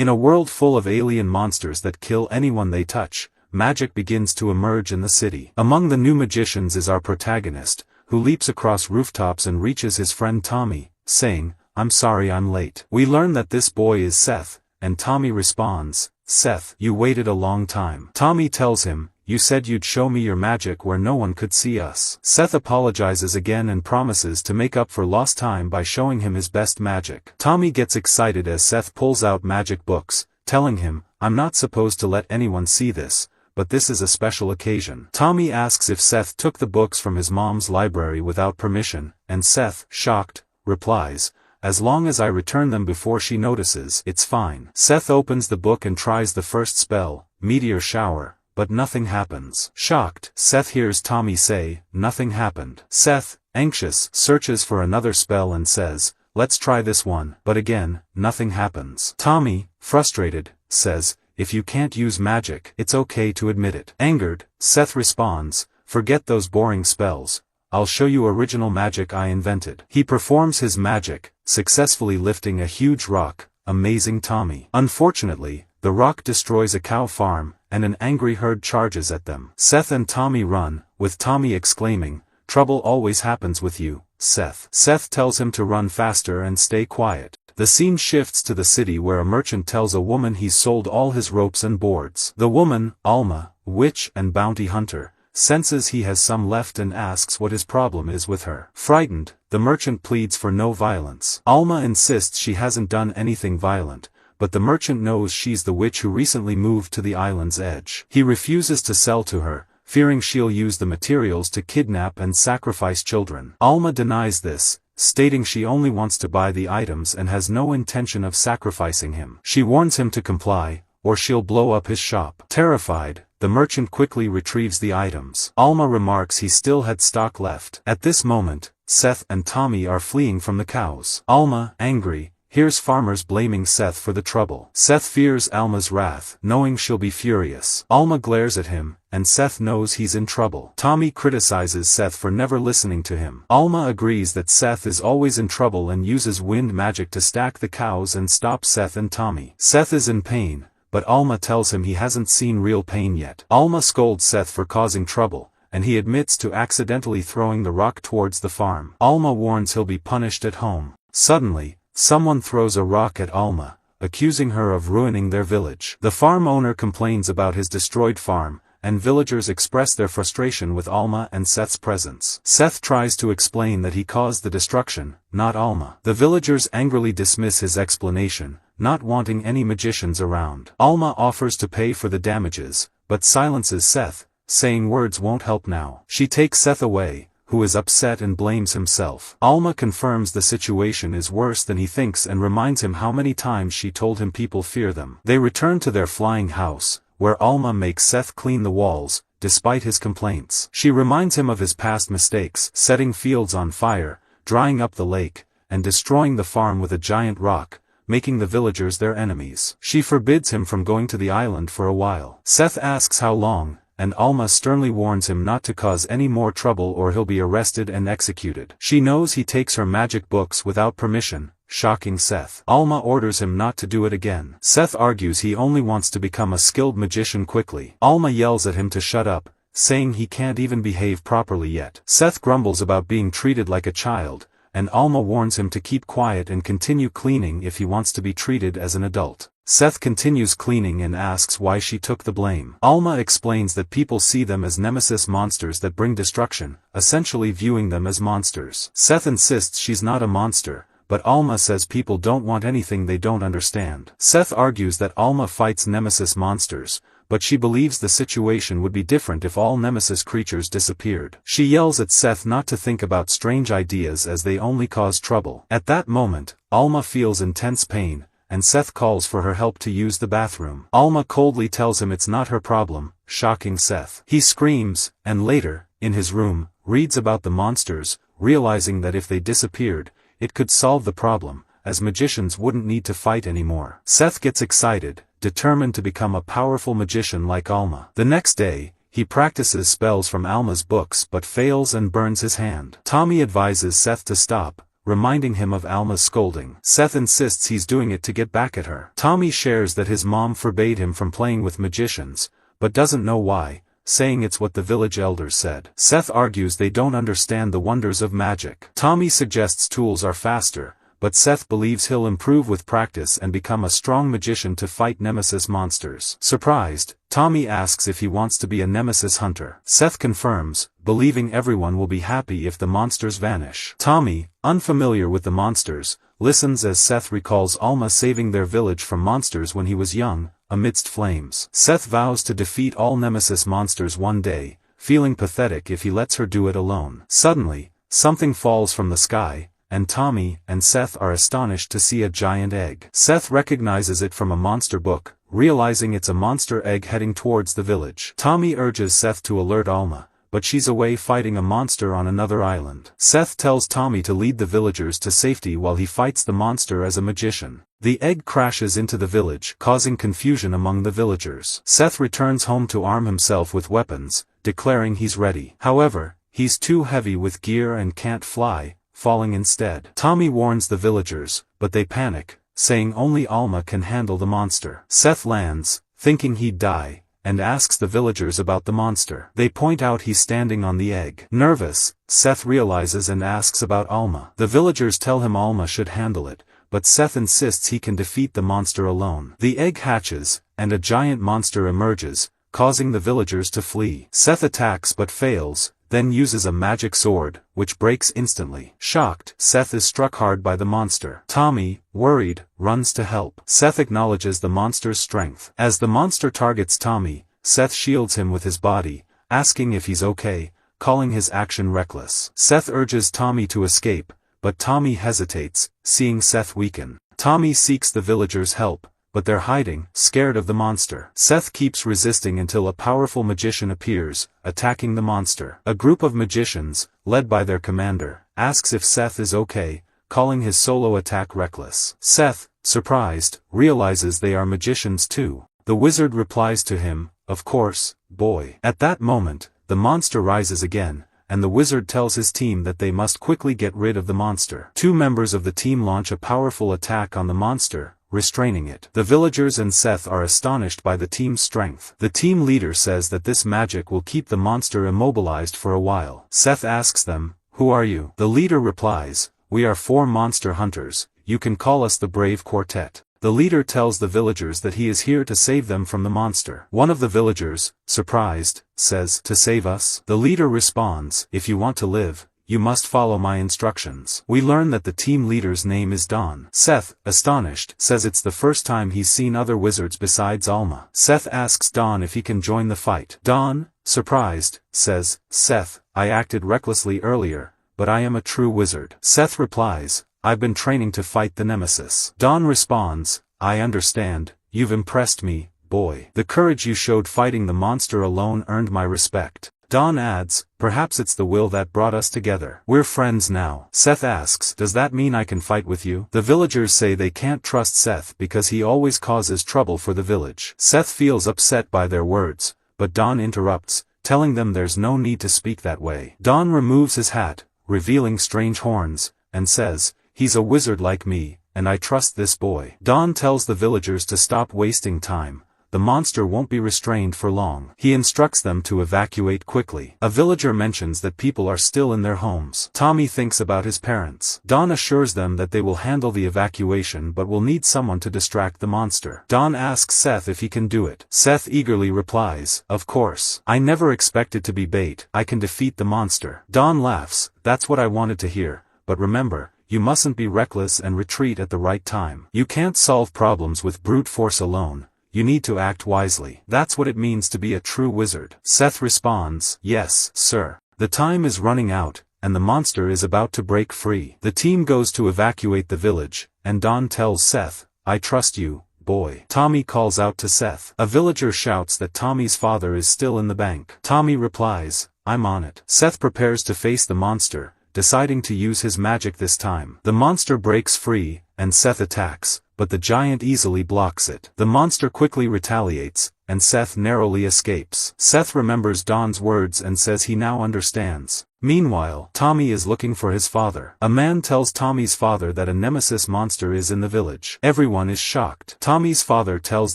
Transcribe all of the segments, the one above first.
In a world full of alien monsters that kill anyone they touch, magic begins to emerge in the city. Among the new magicians is our protagonist, who leaps across rooftops and reaches his friend Tommy, saying, "I'm sorry I'm late." We learn that this boy is Seth, and Tommy responds, "Seth, you waited a long time." Tommy tells him, "You said you'd show me your magic where no one could see us." Seth apologizes again and promises to make up for lost time by showing him his best magic. Tommy gets excited as Seth pulls out magic books, telling him, "I'm not supposed to let anyone see this, but this is a special occasion." Tommy asks if Seth took the books from his mom's library without permission, and Seth, shocked, replies, "As long as I return them before she notices, it's fine." Seth opens the book and tries the first spell, Meteor Shower, but nothing happens. Shocked, Seth hears Tommy say, "Nothing happened." Seth, anxious, searches for another spell and says, "Let's try this one," but again, nothing happens. Tommy, frustrated, says, "If you can't use magic, it's okay to admit it." Angered, Seth responds, "Forget those boring spells. I'll show you original magic I invented." He performs his magic, successfully lifting a huge rock, amazing Tommy. Unfortunately, the rock destroys a cow farm, and an angry herd charges at them. Seth and Tommy run, with Tommy exclaiming, "Trouble always happens with you, Seth." Seth tells him to run faster and stay quiet. The scene shifts to the city where a merchant tells a woman he's sold all his ropes and boards. The woman, Alma, witch and bounty hunter, senses he has some left and asks what his problem is with her. Frightened, the merchant pleads for no violence. Alma insists she hasn't done anything violent, but the merchant knows she's the witch who recently moved to the island's edge. He refuses to sell to her, fearing she'll use the materials to kidnap and sacrifice children. Alma denies this, stating she only wants to buy the items and has no intention of sacrificing him. She warns him to comply, or she'll blow up his shop. Terrified, the merchant quickly retrieves the items. Alma remarks he still had stock left. At this moment, Seth and Tommy are fleeing from the cows. Alma, angry, hears farmers blaming Seth for the trouble. Seth fears Alma's wrath, knowing she'll be furious. Alma glares at him, and Seth knows he's in trouble. Tommy criticizes Seth for never listening to him. Alma agrees that Seth is always in trouble and uses wind magic to stack the cows and stop Seth and Tommy. Seth is in pain, but Alma tells him he hasn't seen real pain yet. Alma scolds Seth for causing trouble, and he admits to accidentally throwing the rock towards the farm. Alma warns he'll be punished at home. Suddenly, someone throws a rock at Alma, accusing her of ruining their village. The farm owner complains about his destroyed farm, and villagers express their frustration with Alma and Seth's presence. Seth tries to explain that he caused the destruction, not Alma. The villagers angrily dismiss his explanation, not wanting any magicians around. Alma offers to pay for the damages, but silences Seth, saying words won't help now. She takes Seth away, who is upset and blames himself. Alma confirms the situation is worse than he thinks and reminds him how many times she told him people fear them. They return to their flying house, where Alma makes Seth clean the walls, despite his complaints. She reminds him of his past mistakes, setting fields on fire, drying up the lake, and destroying the farm with a giant rock, making the villagers their enemies. She forbids him from going to the island for a while. Seth asks how long, and Alma sternly warns him not to cause any more trouble or he'll be arrested and executed. She knows he takes her magic books without permission, shocking Seth. Alma orders him not to do it again. Seth argues he only wants to become a skilled magician quickly. Alma yells at him to shut up, saying he can't even behave properly yet. Seth grumbles about being treated like a child, and Alma warns him to keep quiet and continue cleaning if he wants to be treated as an adult. Seth continues cleaning and asks why she took the blame. Alma explains that people see them as nemesis monsters that bring destruction, essentially viewing them as monsters. Seth insists she's not a monster, but Alma says people don't want anything they don't understand. Seth argues that Alma fights nemesis monsters, but she believes the situation would be different if all nemesis creatures disappeared. She yells at Seth not to think about strange ideas as they only cause trouble. At that moment, Alma feels intense pain, and Seth calls for her help to use the bathroom. Alma coldly tells him it's not her problem, shocking Seth. He screams, and later, in his room, reads about the monsters, realizing that if they disappeared, it could solve the problem, as magicians wouldn't need to fight anymore. Seth gets excited, determined to become a powerful magician like Alma. The next day, he practices spells from Alma's books but fails and burns his hand. Tommy advises Seth to stop, reminding him of Alma's scolding. Seth insists he's doing it to get back at her. Tommy shares that his mom forbade him from playing with magicians, but doesn't know why, saying it's what the village elders said. Seth argues they don't understand the wonders of magic. Tommy suggests tools are faster, but Seth believes he'll improve with practice and become a strong magician to fight nemesis monsters. Surprised, Tommy asks if he wants to be a nemesis hunter. Seth confirms, believing everyone will be happy if the monsters vanish. Tommy, unfamiliar with the monsters, listens as Seth recalls Alma saving their village from monsters when he was young, amidst flames. Seth vows to defeat all nemesis monsters one day, feeling pathetic if he lets her do it alone. Suddenly, something falls from the sky, and Tommy and Seth are astonished to see a giant egg. Seth recognizes it from a monster book, realizing it's a monster egg heading towards the village. Tommy urges Seth to alert Alma, but she's away fighting a monster on another island. Seth tells Tommy to lead the villagers to safety while he fights the monster as a magician. The egg crashes into the village, causing confusion among the villagers. Seth returns home to arm himself with weapons, declaring he's ready. However, he's too heavy with gear and can't fly, falling instead. Tommy warns the villagers, but they panic, saying only Alma can handle the monster. Seth lands, thinking he'd die, and asks the villagers about the monster. They point out he's standing on the egg. Nervous, Seth realizes and asks about Alma. The villagers tell him Alma should handle it, but Seth insists he can defeat the monster alone. The egg hatches, and a giant monster emerges, causing the villagers to flee. Seth attacks but fails, then uses a magic sword, which breaks instantly. Shocked, Seth is struck hard by the monster. Tommy, worried, runs to help. Seth acknowledges the monster's strength. As the monster targets Tommy, Seth shields him with his body, asking if he's okay, calling his action reckless. Seth urges Tommy to escape, but Tommy hesitates, seeing Seth weaken. Tommy seeks the villagers' help, but they're hiding, scared of the monster. Seth keeps resisting until a powerful magician appears, attacking the monster. A group of magicians, led by their commander, asks if Seth is okay, calling his solo attack reckless. Seth, surprised, realizes they are magicians too. The wizard replies to him, "Of course, boy." At that moment, the monster rises again, and the wizard tells his team that they must quickly get rid of the monster. Two members of the team launch a powerful attack on the monster, restraining it. The villagers and Seth are astonished by the team's strength. The team leader says that this magic will keep the monster immobilized for a while. Seth asks them, "Who are you?" The leader replies, "We are 4 monster hunters, you can call us the Brave Quartet." The leader tells the villagers that he is here to save them from the monster. One of the villagers, surprised, says, "To save us?" The leader responds, "If you want to live, you must follow my instructions." We learn that the team leader's name is Don. Seth, astonished, says it's the first time he's seen other wizards besides Alma. Seth asks Don if he can join the fight. Don, surprised, says, "Seth, I acted recklessly earlier, but I am a true wizard." Seth replies, "I've been training to fight the nemesis." Don responds, "I understand, you've impressed me, boy. The courage you showed fighting the monster alone earned my respect." Don adds, "Perhaps it's the will that brought us together. We're friends now." Seth asks, "Does that mean I can fight with you?" The villagers say they can't trust Seth because he always causes trouble for the village. Seth feels upset by their words, but Don interrupts, telling them there's no need to speak that way. Don removes his hat, revealing strange horns, and says, "He's a wizard like me, and I trust this boy." Don tells the villagers to stop wasting time. The monster won't be restrained for long. He instructs them to evacuate quickly. A villager mentions that people are still in their homes. Tommy thinks about his parents. Don assures them that they will handle the evacuation but will need someone to distract the monster. Don asks Seth if he can do it. Seth eagerly replies, "Of course. I never expected to be bait. I can defeat the monster." Don laughs, "That's what I wanted to hear, but remember, you mustn't be reckless and retreat at the right time. You can't solve problems with brute force alone. You need to act wisely. That's what it means to be a true wizard." Seth responds, "Yes, sir." The time is running out, and the monster is about to break free. The team goes to evacuate the village, and Don tells Seth, "I trust you, boy." Tommy calls out to Seth. A villager shouts that Tommy's father is still in the bank. Tommy replies, "I'm on it." Seth prepares to face the monster, deciding to use his magic this time. The monster breaks free, and Seth attacks, but the giant easily blocks it. The monster quickly retaliates, and Seth narrowly escapes. Seth remembers Don's words and says he now understands. Meanwhile, Tommy is looking for his father. A man tells Tommy's father that a nemesis monster is in the village. Everyone is shocked. Tommy's father tells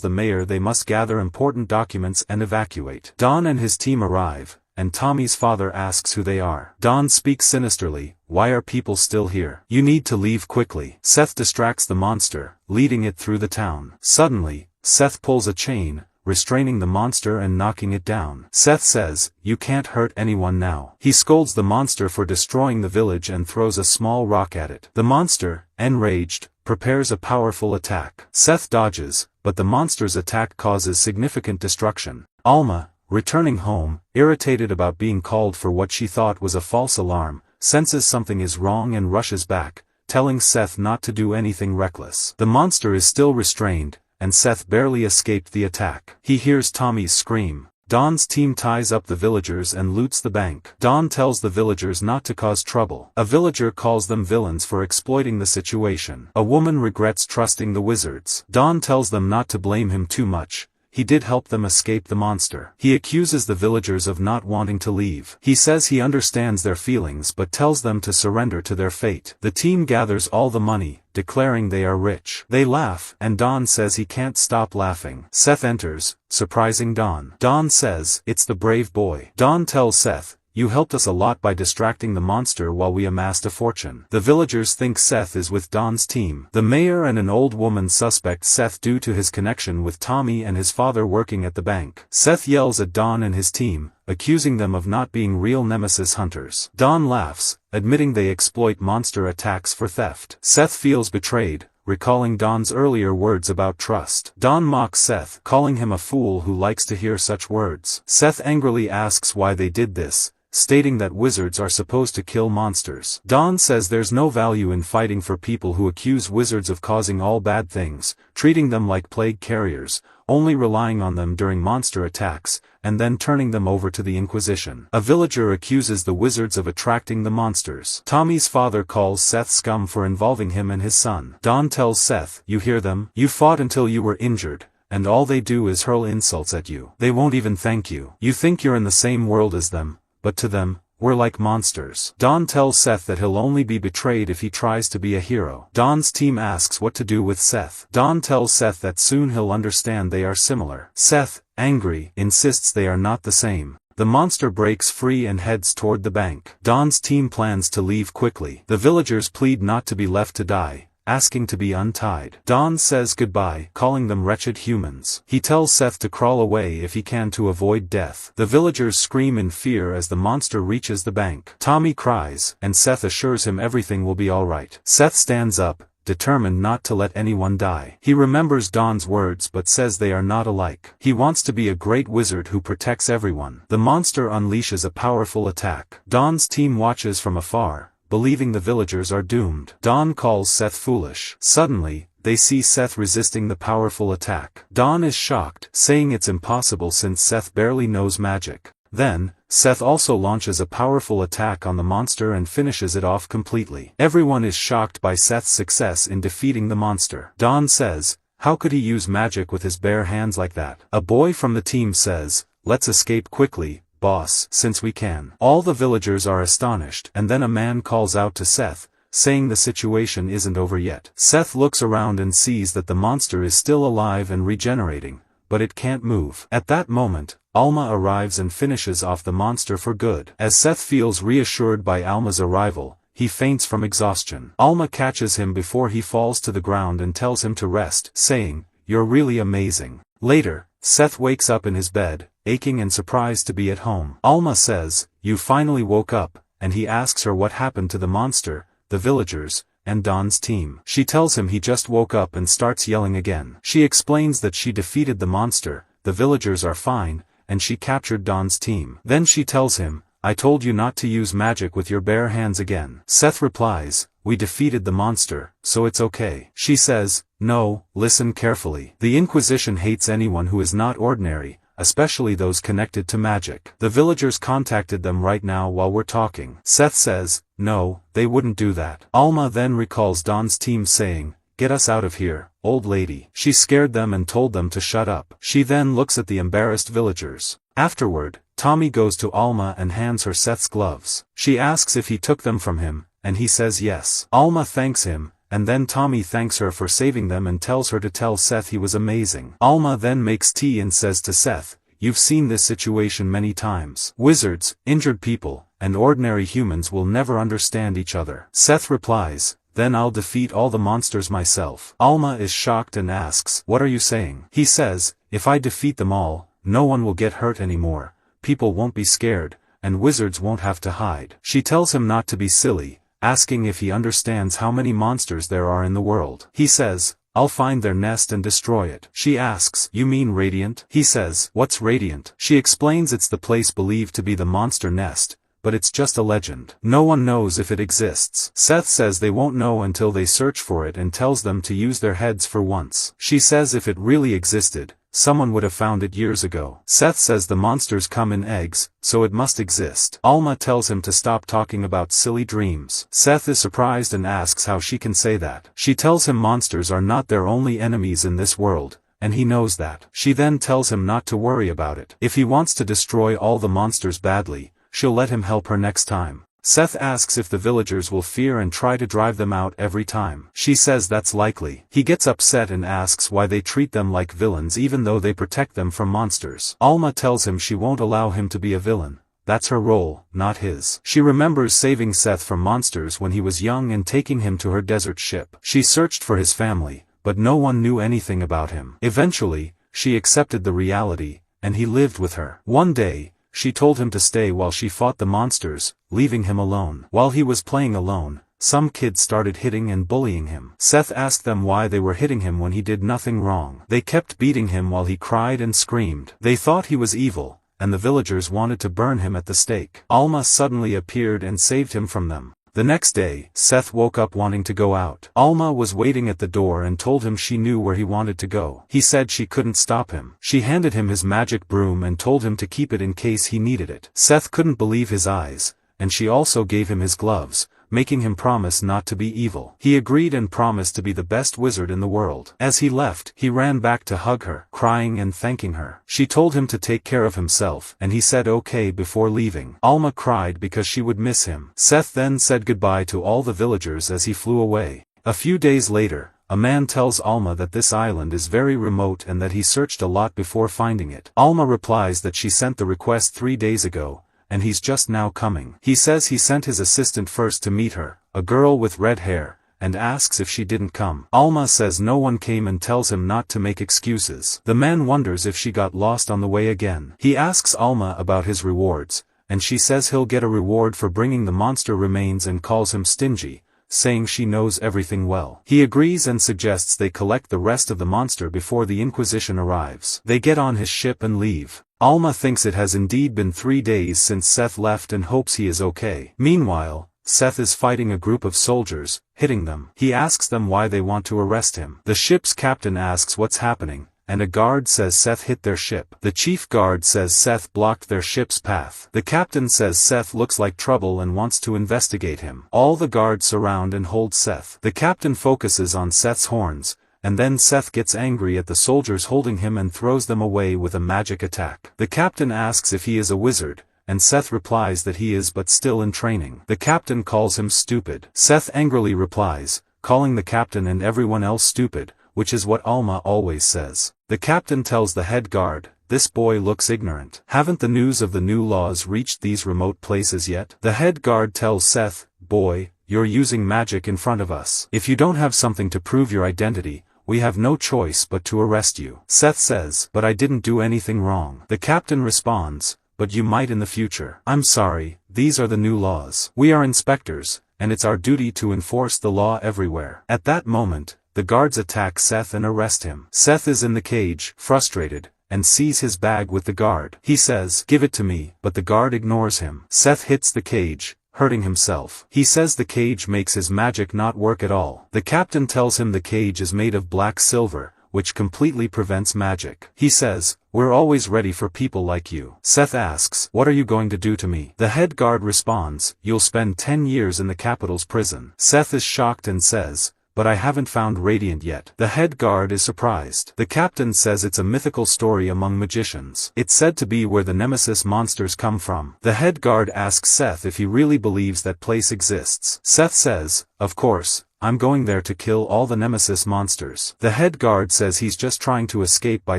the mayor they must gather important documents and evacuate. Don and his team arrive, and Tommy's father asks who they are. Don speaks sinisterly, "Why are people still here? You need to leave quickly." Seth distracts the monster, leading it through the town. Suddenly, Seth pulls a chain, restraining the monster and knocking it down. Seth says, "You can't hurt anyone now." He scolds the monster for destroying the village and throws a small rock at it. The monster, enraged, prepares a powerful attack. Seth dodges, but the monster's attack causes significant destruction. Alma, returning home, irritated about being called for what she thought was a false alarm, senses something is wrong and rushes back, telling Seth not to do anything reckless. The monster is still restrained, and Seth barely escaped the attack. He hears Tommy's scream. Don's team ties up the villagers and loots the bank. Don tells the villagers not to cause trouble. A villager calls them villains for exploiting the situation. A woman regrets trusting the wizards. Don tells them not to blame him too much. He did help them escape the monster. He accuses the villagers of not wanting to leave. He says he understands their feelings but tells them to surrender to their fate. The team gathers all the money, declaring they are rich. They laugh, and Don says he can't stop laughing. Seth enters, surprising Don. Don says, "It's the brave boy." Don tells Seth, "You helped us a lot by distracting the monster while we amassed a fortune." The villagers think Seth is with Don's team. The mayor and an old woman suspect Seth due to his connection with Tommy and his father working at the bank. Seth yells at Don and his team, accusing them of not being real nemesis hunters. Don laughs, admitting they exploit monster attacks for theft. Seth feels betrayed, recalling Don's earlier words about trust. Don mocks Seth, calling him a fool who likes to hear such words. Seth angrily asks why they did this, stating that wizards are supposed to kill monsters. Don says there's no value in fighting for people who accuse wizards of causing all bad things, treating them like plague carriers, only relying on them during monster attacks, and then turning them over to the Inquisition. A villager accuses the wizards of attracting the monsters. Tommy's father calls Seth scum for involving him and his son. Don tells Seth, "You hear them? You fought until you were injured, and all they do is hurl insults at you. They won't even thank you. You think you're in the same world as them, but to them, we're like monsters." Don tells Seth that he'll only be betrayed if he tries to be a hero. Don's team asks what to do with Seth. Don tells Seth that soon he'll understand they are similar. Seth, angry, insists they are not the same. The monster breaks free and heads toward the bank. Don's team plans to leave quickly. The villagers plead not to be left to die, asking to be untied. Don says goodbye, calling them wretched humans. He tells Seth to crawl away if he can to avoid death. The villagers scream in fear as the monster reaches the bank. Tommy cries, and Seth assures him everything will be alright. Seth stands up, determined not to let anyone die. He remembers Don's words but says they are not alike. He wants to be a great wizard who protects everyone. The monster unleashes a powerful attack. Don's team watches from afar, believing the villagers are doomed. Don calls Seth foolish. Suddenly, they see Seth resisting the powerful attack. Don is shocked, saying it's impossible since Seth barely knows magic. Then, Seth also launches a powerful attack on the monster and finishes it off completely. Everyone is shocked by Seth's success in defeating the monster. Don says, "How could he use magic with his bare hands like that?" A boy from the team says, "Let's escape quickly, boss, since we can." All the villagers are astonished, and then a man calls out to Seth, saying the situation isn't over yet. Seth looks around and sees that the monster is still alive and regenerating, but it can't move. At that moment, Alma arrives and finishes off the monster for good. As Seth feels reassured by Alma's arrival, he faints from exhaustion. Alma catches him before he falls to the ground and tells him to rest, saying, "You're really amazing." Later, Seth wakes up in his bed, aching and surprised to be at home. Alma says, "You finally woke up," and he asks her what happened to the monster, the villagers, and Don's team. She tells him he just woke up and starts yelling again. She explains that she defeated the monster, the villagers are fine, and she captured Don's team. Then she tells him, "I told you not to use magic with your bare hands again." Seth replies, "We defeated the monster, so it's okay." She says, "No, listen carefully. The Inquisition hates anyone who is not ordinary, especially those connected to magic. The villagers contacted them right now while we're talking." Seth says, "No, they wouldn't do that." Alma then recalls Don's team saying, "Get us out of here, old lady." She scared them and told them to shut up. She then looks at the embarrassed villagers. Afterward, Tommy goes to Alma and hands her Seth's gloves. She asks if he took them from him, and he says yes. Alma thanks him, and then Tommy thanks her for saving them and tells her to tell Seth he was amazing. Alma then makes tea and says to Seth, "You've seen this situation many times. Wizards, injured people, and ordinary humans will never understand each other." Seth replies, "Then I'll defeat all the monsters myself." Alma is shocked and asks, "What are you saying?" He says, "If I defeat them all, no one will get hurt anymore, people won't be scared, and wizards won't have to hide." She tells him not to be silly, asking if he understands how many monsters there are in the world. He says, "I'll find their nest and destroy it." She asks, "You mean Radiant?" He says, "What's Radiant?" She explains it's the place believed to be the monster nest, but it's just a legend. No one knows if it exists. Seth says they won't know until they search for it and tells them to use their heads for once. She says if it really existed, someone would have found it years ago. Seth says the monsters come in eggs, so it must exist. Alma tells him to stop talking about silly dreams. Seth is surprised and asks how she can say that. She tells him monsters are not their only enemies in this world, and he knows that. She then tells him not to worry about it. If he wants to destroy all the monsters badly, she'll let him help her next time. Seth asks if the villagers will fear and try to drive them out every time. She says that's likely. He gets upset and asks why they treat them like villains even though they protect them from monsters. Alma tells him she won't allow him to be a villain. That's her role, not his. She remembers saving Seth from monsters when he was young and taking him to her desert ship. She searched for his family, but no one knew anything about him. Eventually, she accepted the reality, and he lived with her. One day, she told him to stay while she fought the monsters, leaving him alone. While he was playing alone, some kids started hitting and bullying him. Seth asked them why they were hitting him when he did nothing wrong. They kept beating him while he cried and screamed. They thought he was evil, and the villagers wanted to burn him at the stake. Alma suddenly appeared and saved him from them. The next day, Seth woke up wanting to go out. Alma was waiting at the door and told him she knew where he wanted to go. He said she couldn't stop him. She handed him his magic broom and told him to keep it in case he needed it. Seth couldn't believe his eyes, and she also gave him his gloves, making him promise not to be evil. He agreed and promised to be the best wizard in the world. As he left, he ran back to hug her, crying and thanking her. She told him to take care of himself, and he said okay before leaving. Alma cried because she would miss him. Seth then said goodbye to all the villagers as he flew away. A few days later, a man tells Alma that this island is very remote and that he searched a lot before finding it. Alma replies that she sent the request 3 days ago, and he's just now coming. He says he sent his assistant first to meet her, a girl with red hair, and asks if she didn't come. Alma says no one came and tells him not to make excuses. The man wonders if she got lost on the way again. He asks Alma about his rewards, and she says he'll get a reward for bringing the monster remains and calls him stingy, saying she knows everything well. He agrees and suggests they collect the rest of the monster before the Inquisition arrives. They get on his ship and leave. Alma thinks it has indeed been 3 days since Seth left and hopes he is okay. Meanwhile, Seth is fighting a group of soldiers, hitting them. He asks them why they want to arrest him. The ship's captain asks what's happening, and a guard says Seth hit their ship. The chief guard says Seth blocked their ship's path. The captain says Seth looks like trouble and wants to investigate him. All the guards surround and hold Seth. The captain focuses on Seth's horns, and then Seth gets angry at the soldiers holding him and throws them away with a magic attack. The captain asks if he is a wizard, and Seth replies that he is but still in training. The captain calls him stupid. Seth angrily replies, calling the captain and everyone else stupid, which is what Alma always says. The captain tells the head guard, "This boy looks ignorant. Haven't the news of the new laws reached these remote places yet?" The head guard tells Seth, "Boy, you're using magic in front of us. If you don't have something to prove your identity, we have no choice but to arrest you." Seth says, "But I didn't do anything wrong." The captain responds, "But you might in the future." "I'm sorry, these are the new laws. We are inspectors, and it's our duty to enforce the law everywhere." At that moment, the guards attack Seth and arrest him. Seth is in the cage, frustrated, and sees his bag with the guard. He says, "Give it to me," but the guard ignores him. Seth hits the cage, hurting himself. He says the cage makes his magic not work at all. The captain tells him the cage is made of black silver, which completely prevents magic. He says, "We're always ready for people like you." Seth asks, "What are you going to do to me?" The head guard responds, "You'll spend 10 years in the capital's prison." Seth is shocked and says, but I haven't found Radiant yet. The head guard is surprised. The captain says it's a mythical story among magicians. It's said to be where the Nemesis monsters come from. The head guard asks Seth if he really believes that place exists. Seth says, of course, I'm going there to kill all the Nemesis monsters. The head guard says he's just trying to escape by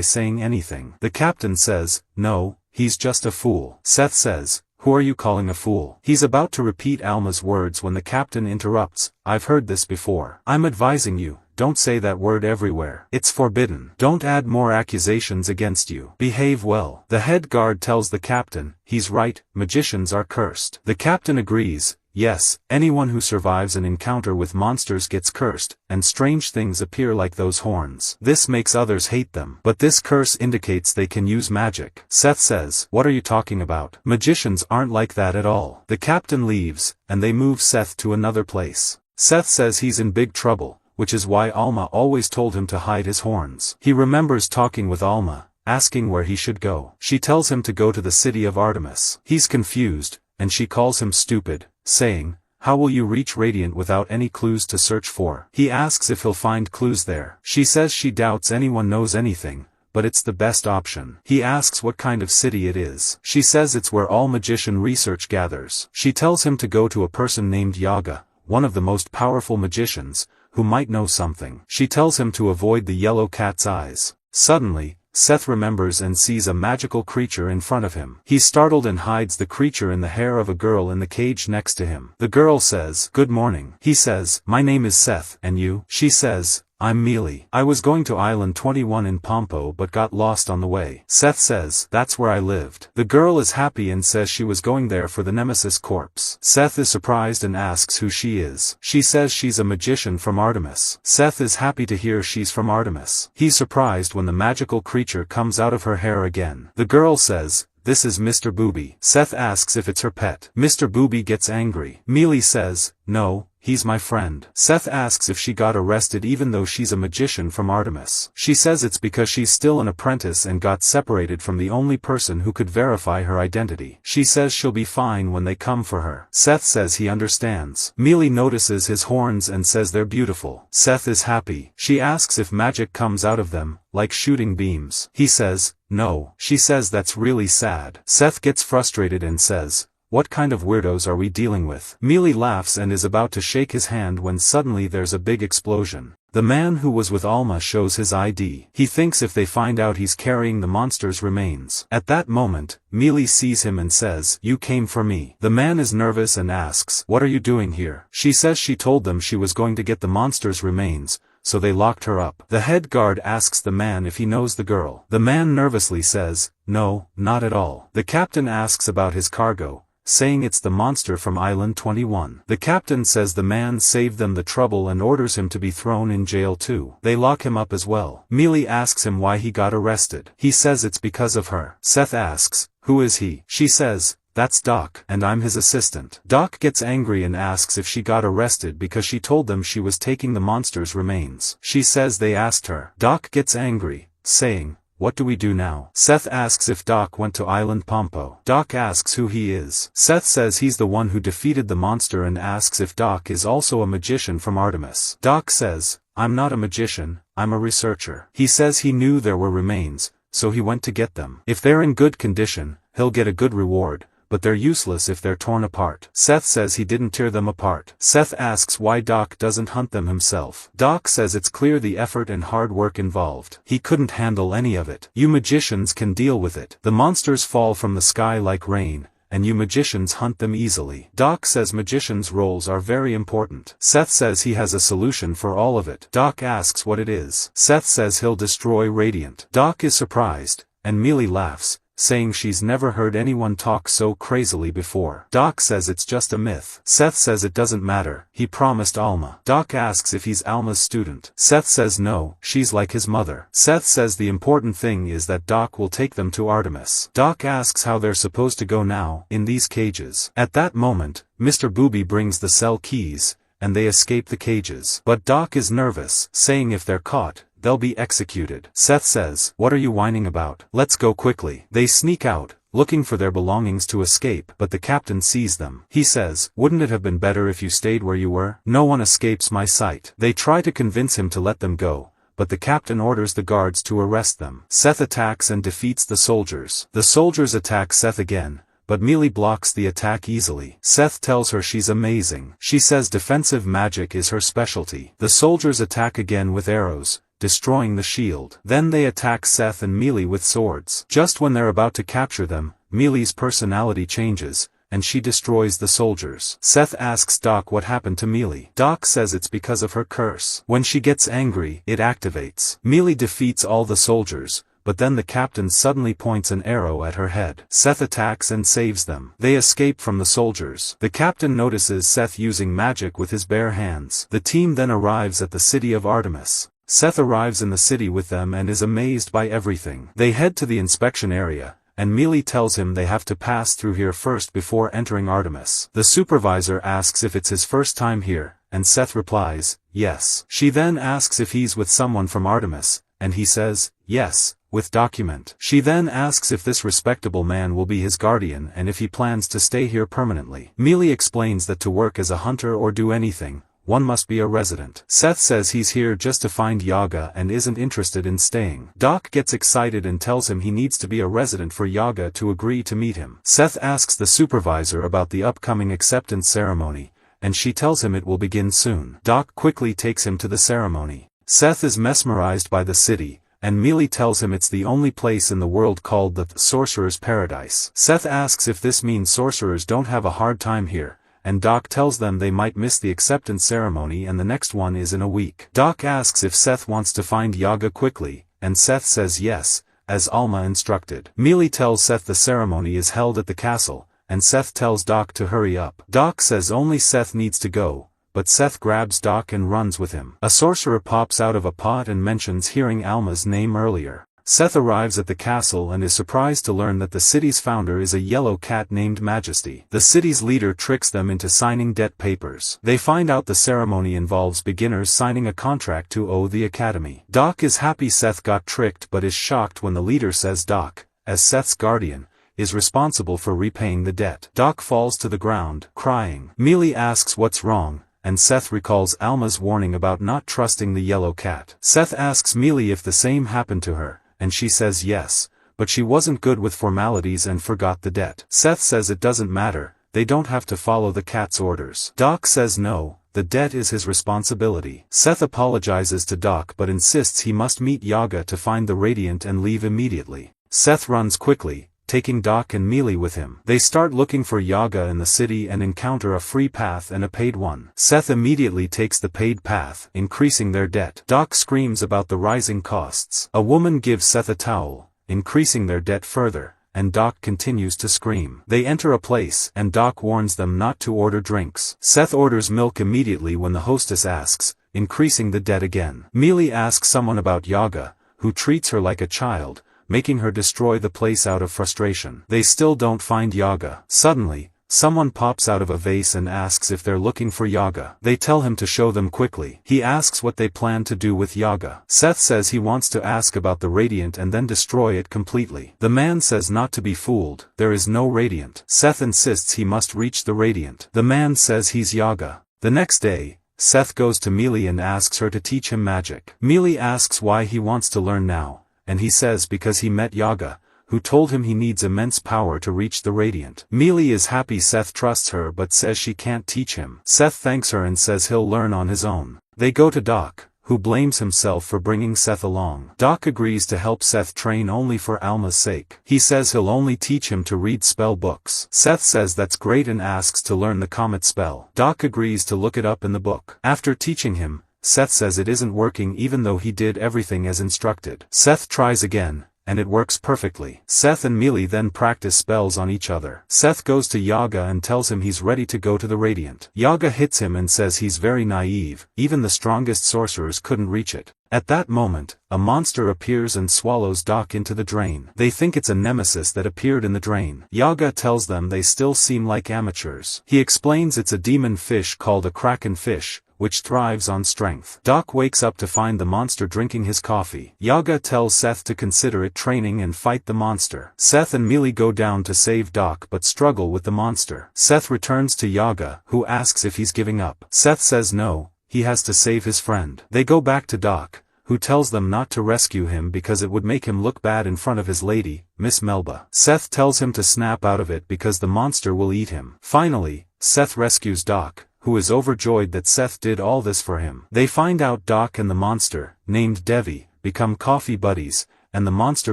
saying anything. The captain says, no, he's just a fool. Seth says, who are you calling a fool? He's about to repeat Alma's words when the captain interrupts, I've heard this before. I'm advising you, don't say that word everywhere. It's forbidden. Don't add more accusations against you. Behave well. The head guard tells the captain, he's right, magicians are cursed. The captain agrees, yes, anyone who survives an encounter with monsters gets cursed, and strange things appear like those horns. This makes others hate them. But this curse indicates they can use magic. Seth says, what are you talking about? Magicians aren't like that at all. The captain leaves, and they move Seth to another place. Seth says he's in big trouble, which is why Alma always told him to hide his horns. He remembers talking with Alma, asking where he should go. She tells him to go to the city of Artemis. He's confused, and she calls him stupid, saying, how will you reach Radiant without any clues to search for? He asks if he'll find clues there. She says she doubts anyone knows anything, but it's the best option. He asks what kind of city it is. She says it's where all magician research gathers. She tells him to go to a person named Yaga, one of the most powerful magicians, who might know something. She tells him to avoid the yellow cat's eyes. Suddenly, Seth remembers and sees a magical creature in front of him. He's startled and hides the creature in the hair of a girl in the cage next to him. The girl says, good morning. He says, my name is Seth, and you? She says, I'm Mealy. I was going to Island 21 in Pompo but got lost on the way. Seth says, that's where I lived. The girl is happy and says she was going there for the Nemesis corpse. Seth is surprised and asks who she is. She says she's a magician from Artemis. Seth is happy to hear she's from Artemis. He's surprised when the magical creature comes out of her hair again. The girl says, this is Mr. Booby. Seth asks if it's her pet. Mr. Booby gets angry. Mealy says, no, he's my friend. Seth asks if she got arrested even though she's a magician from Artemis. She says it's because she's still an apprentice and got separated from the only person who could verify her identity. She says she'll be fine when they come for her. Seth says he understands. Mealy notices his horns and says they're beautiful. Seth is happy. She asks if magic comes out of them, like shooting beams. He says, no. She says that's really sad. Seth gets frustrated and says, what kind of weirdos are we dealing with? Mealy laughs and is about to shake his hand when suddenly there's a big explosion. The man who was with Alma shows his ID. He thinks if they find out he's carrying the monster's remains. At that moment, Mealy sees him and says, you came for me. The man is nervous and asks, what are you doing here? She says she told them she was going to get the monster's remains, so they locked her up. The head guard asks the man if he knows the girl. The man nervously says, no, not at all. The captain asks about his cargo, saying it's the monster from Island 21. The captain says the man saved them the trouble and orders him to be thrown in jail too. They lock him up as well. Mealy asks him why he got arrested. He says it's because of her. Seth asks, who is he? She says, that's Doc, and I'm his assistant. Doc gets angry and asks if she got arrested because she told them she was taking the monster's remains. She says they asked her. Doc gets angry, saying, what do we do now? Seth asks if Doc went to Island Pompo. Doc asks who he is. Seth says he's the one who defeated the monster and asks if Doc is also a magician from Artemis. Doc says, I'm not a magician, I'm a researcher. He says he knew there were remains, so he went to get them. If they're in good condition, he'll get a good reward, but they're useless if they're torn apart. Seth says he didn't tear them apart. Seth asks why Doc doesn't hunt them himself. Doc says it's clear the effort and hard work involved. He couldn't handle any of it. You magicians can deal with it. The monsters fall from the sky like rain, and you magicians hunt them easily. Doc says magicians' roles are very important. Seth says he has a solution for all of it. Doc asks what it is. Seth says he'll destroy Radiant. Doc is surprised, and Mealy laughs, saying she's never heard anyone talk so crazily before. Doc says it's just a myth. Seth says it doesn't matter, he promised Alma. Doc asks if he's Alma's student. Seth says no, she's like his mother. Seth says the important thing is that Doc will take them to Artemis. Doc asks how they're supposed to go now, in these cages. At that moment, Mr. Booby brings the cell keys, and they escape the cages. But Doc is nervous, saying if they're caught, they'll be executed. Seth says, what are you whining about? Let's go quickly. They sneak out, looking for their belongings to escape, but the captain sees them. He says, "Wouldn't it have been better if you stayed where you were? No one escapes my sight." They try to convince him to let them go, but the captain orders the guards to arrest them. Seth attacks and defeats the soldiers. The soldiers attack Seth again, but Mealy blocks the attack easily. Seth tells her she's amazing. She says defensive magic is her specialty. The soldiers attack again with arrows, destroying the shield. Then they attack Seth and Mealy with swords. Just when they're about to capture them, Mealy's personality changes, and she destroys the soldiers. Seth asks Doc what happened to Mealy. Doc says it's because of her curse. When she gets angry, it activates. Mealy defeats all the soldiers, but then the captain suddenly points an arrow at her head. Seth attacks and saves them. They escape from the soldiers. The captain notices Seth using magic with his bare hands. The team then arrives at the city of Artemis. Seth arrives in the city with them and is amazed by everything. They head to the inspection area, and Mealy tells him they have to pass through here first before entering Artemis. The supervisor asks if it's his first time here, and Seth replies, yes. She then asks if he's with someone from Artemis, and he says, yes, with document. She then asks if this respectable man will be his guardian and if he plans to stay here permanently. Mealy explains that to work as a hunter or do anything, one must be a resident. Seth says he's here just to find Yaga and isn't interested in staying. Doc gets excited and tells him he needs to be a resident for Yaga to agree to meet him. Seth asks the supervisor about the upcoming acceptance ceremony, and she tells him it will begin soon. Doc quickly takes him to the ceremony. Seth is mesmerized by the city, and Mealy tells him it's the only place in the world called the Sorcerer's Paradise. Seth asks if this means sorcerers don't have a hard time here, and Doc tells them they might miss the acceptance ceremony and the next one is in a week. Doc asks if Seth wants to find Yaga quickly, and Seth says yes, as Alma instructed. Mealy tells Seth the ceremony is held at the castle, and Seth tells Doc to hurry up. Doc says only Seth needs to go, but Seth grabs Doc and runs with him. A sorcerer pops out of a pot and mentions hearing Alma's name earlier. Seth arrives at the castle and is surprised to learn that the city's founder is a yellow cat named Majesty. The city's leader tricks them into signing debt papers. They find out the ceremony involves beginners signing a contract to owe the academy. Doc is happy Seth got tricked but is shocked when the leader says Doc, as Seth's guardian, is responsible for repaying the debt. Doc falls to the ground, crying. Mealy asks what's wrong, and Seth recalls Alma's warning about not trusting the yellow cat. Seth asks Mealy if the same happened to her, and she says yes, but she wasn't good with formalities and forgot the debt. Seth says it doesn't matter, they don't have to follow the cat's orders. Doc says no, the debt is his responsibility. Seth apologizes to Doc but insists he must meet Yaga to find the Radiant and leave immediately. Seth runs quickly, taking Doc and Mealy with him. They start looking for Yaga in the city and encounter a free path and a paid one. Seth immediately takes the paid path, increasing their debt. Doc screams about the rising costs. A woman gives Seth a towel, increasing their debt further, and Doc continues to scream. They enter a place, and Doc warns them not to order drinks. Seth orders milk immediately when the hostess asks, increasing the debt again. Mealy asks someone about Yaga, who treats her like a child, making her destroy the place out of frustration. They still don't find Yaga. Suddenly, someone pops out of a vase and asks if they're looking for Yaga. They tell him to show them quickly. He asks what they plan to do with Yaga. Seth says he wants to ask about the Radiant and then destroy it completely. The man says not to be fooled, there is no Radiant. Seth insists he must reach the Radiant. The man says he's Yaga. The next day, Seth goes to Mealy and asks her to teach him magic. Mealy asks why he wants to learn now, and he says because he met Yaga, who told him he needs immense power to reach the Radiant. Mealy is happy Seth trusts her but says she can't teach him. Seth thanks her and says he'll learn on his own. They go to Doc, who blames himself for bringing Seth along. Doc agrees to help Seth train only for Alma's sake. He says he'll only teach him to read spell books. Seth says that's great and asks to learn the comet spell. Doc agrees to look it up in the book. After teaching him, Seth says it isn't working even though he did everything as instructed. Seth tries again, and it works perfectly. Seth and Mealy then practice spells on each other. Seth goes to Yaga and tells him he's ready to go to the Radiant. Yaga hits him and says he's very naive, even the strongest sorcerers couldn't reach it. At that moment, a monster appears and swallows Doc into the drain. They think it's a nemesis that appeared in the drain. Yaga tells them they still seem like amateurs. He explains it's a demon fish called a kraken fish, which thrives on strength. Doc wakes up to find the monster drinking his coffee. Yaga tells Seth to consider it training and fight the monster. Seth and Mealy go down to save Doc but struggle with the monster. Seth returns to Yaga, who asks if he's giving up. Seth says no, he has to save his friend. They go back to Doc, who tells them not to rescue him because it would make him look bad in front of his lady, Miss Melba. Seth tells him to snap out of it because the monster will eat him. Finally, Seth rescues Doc, who is overjoyed that Seth did all this for him. They find out Doc and the monster, named Devi, become coffee buddies, and the monster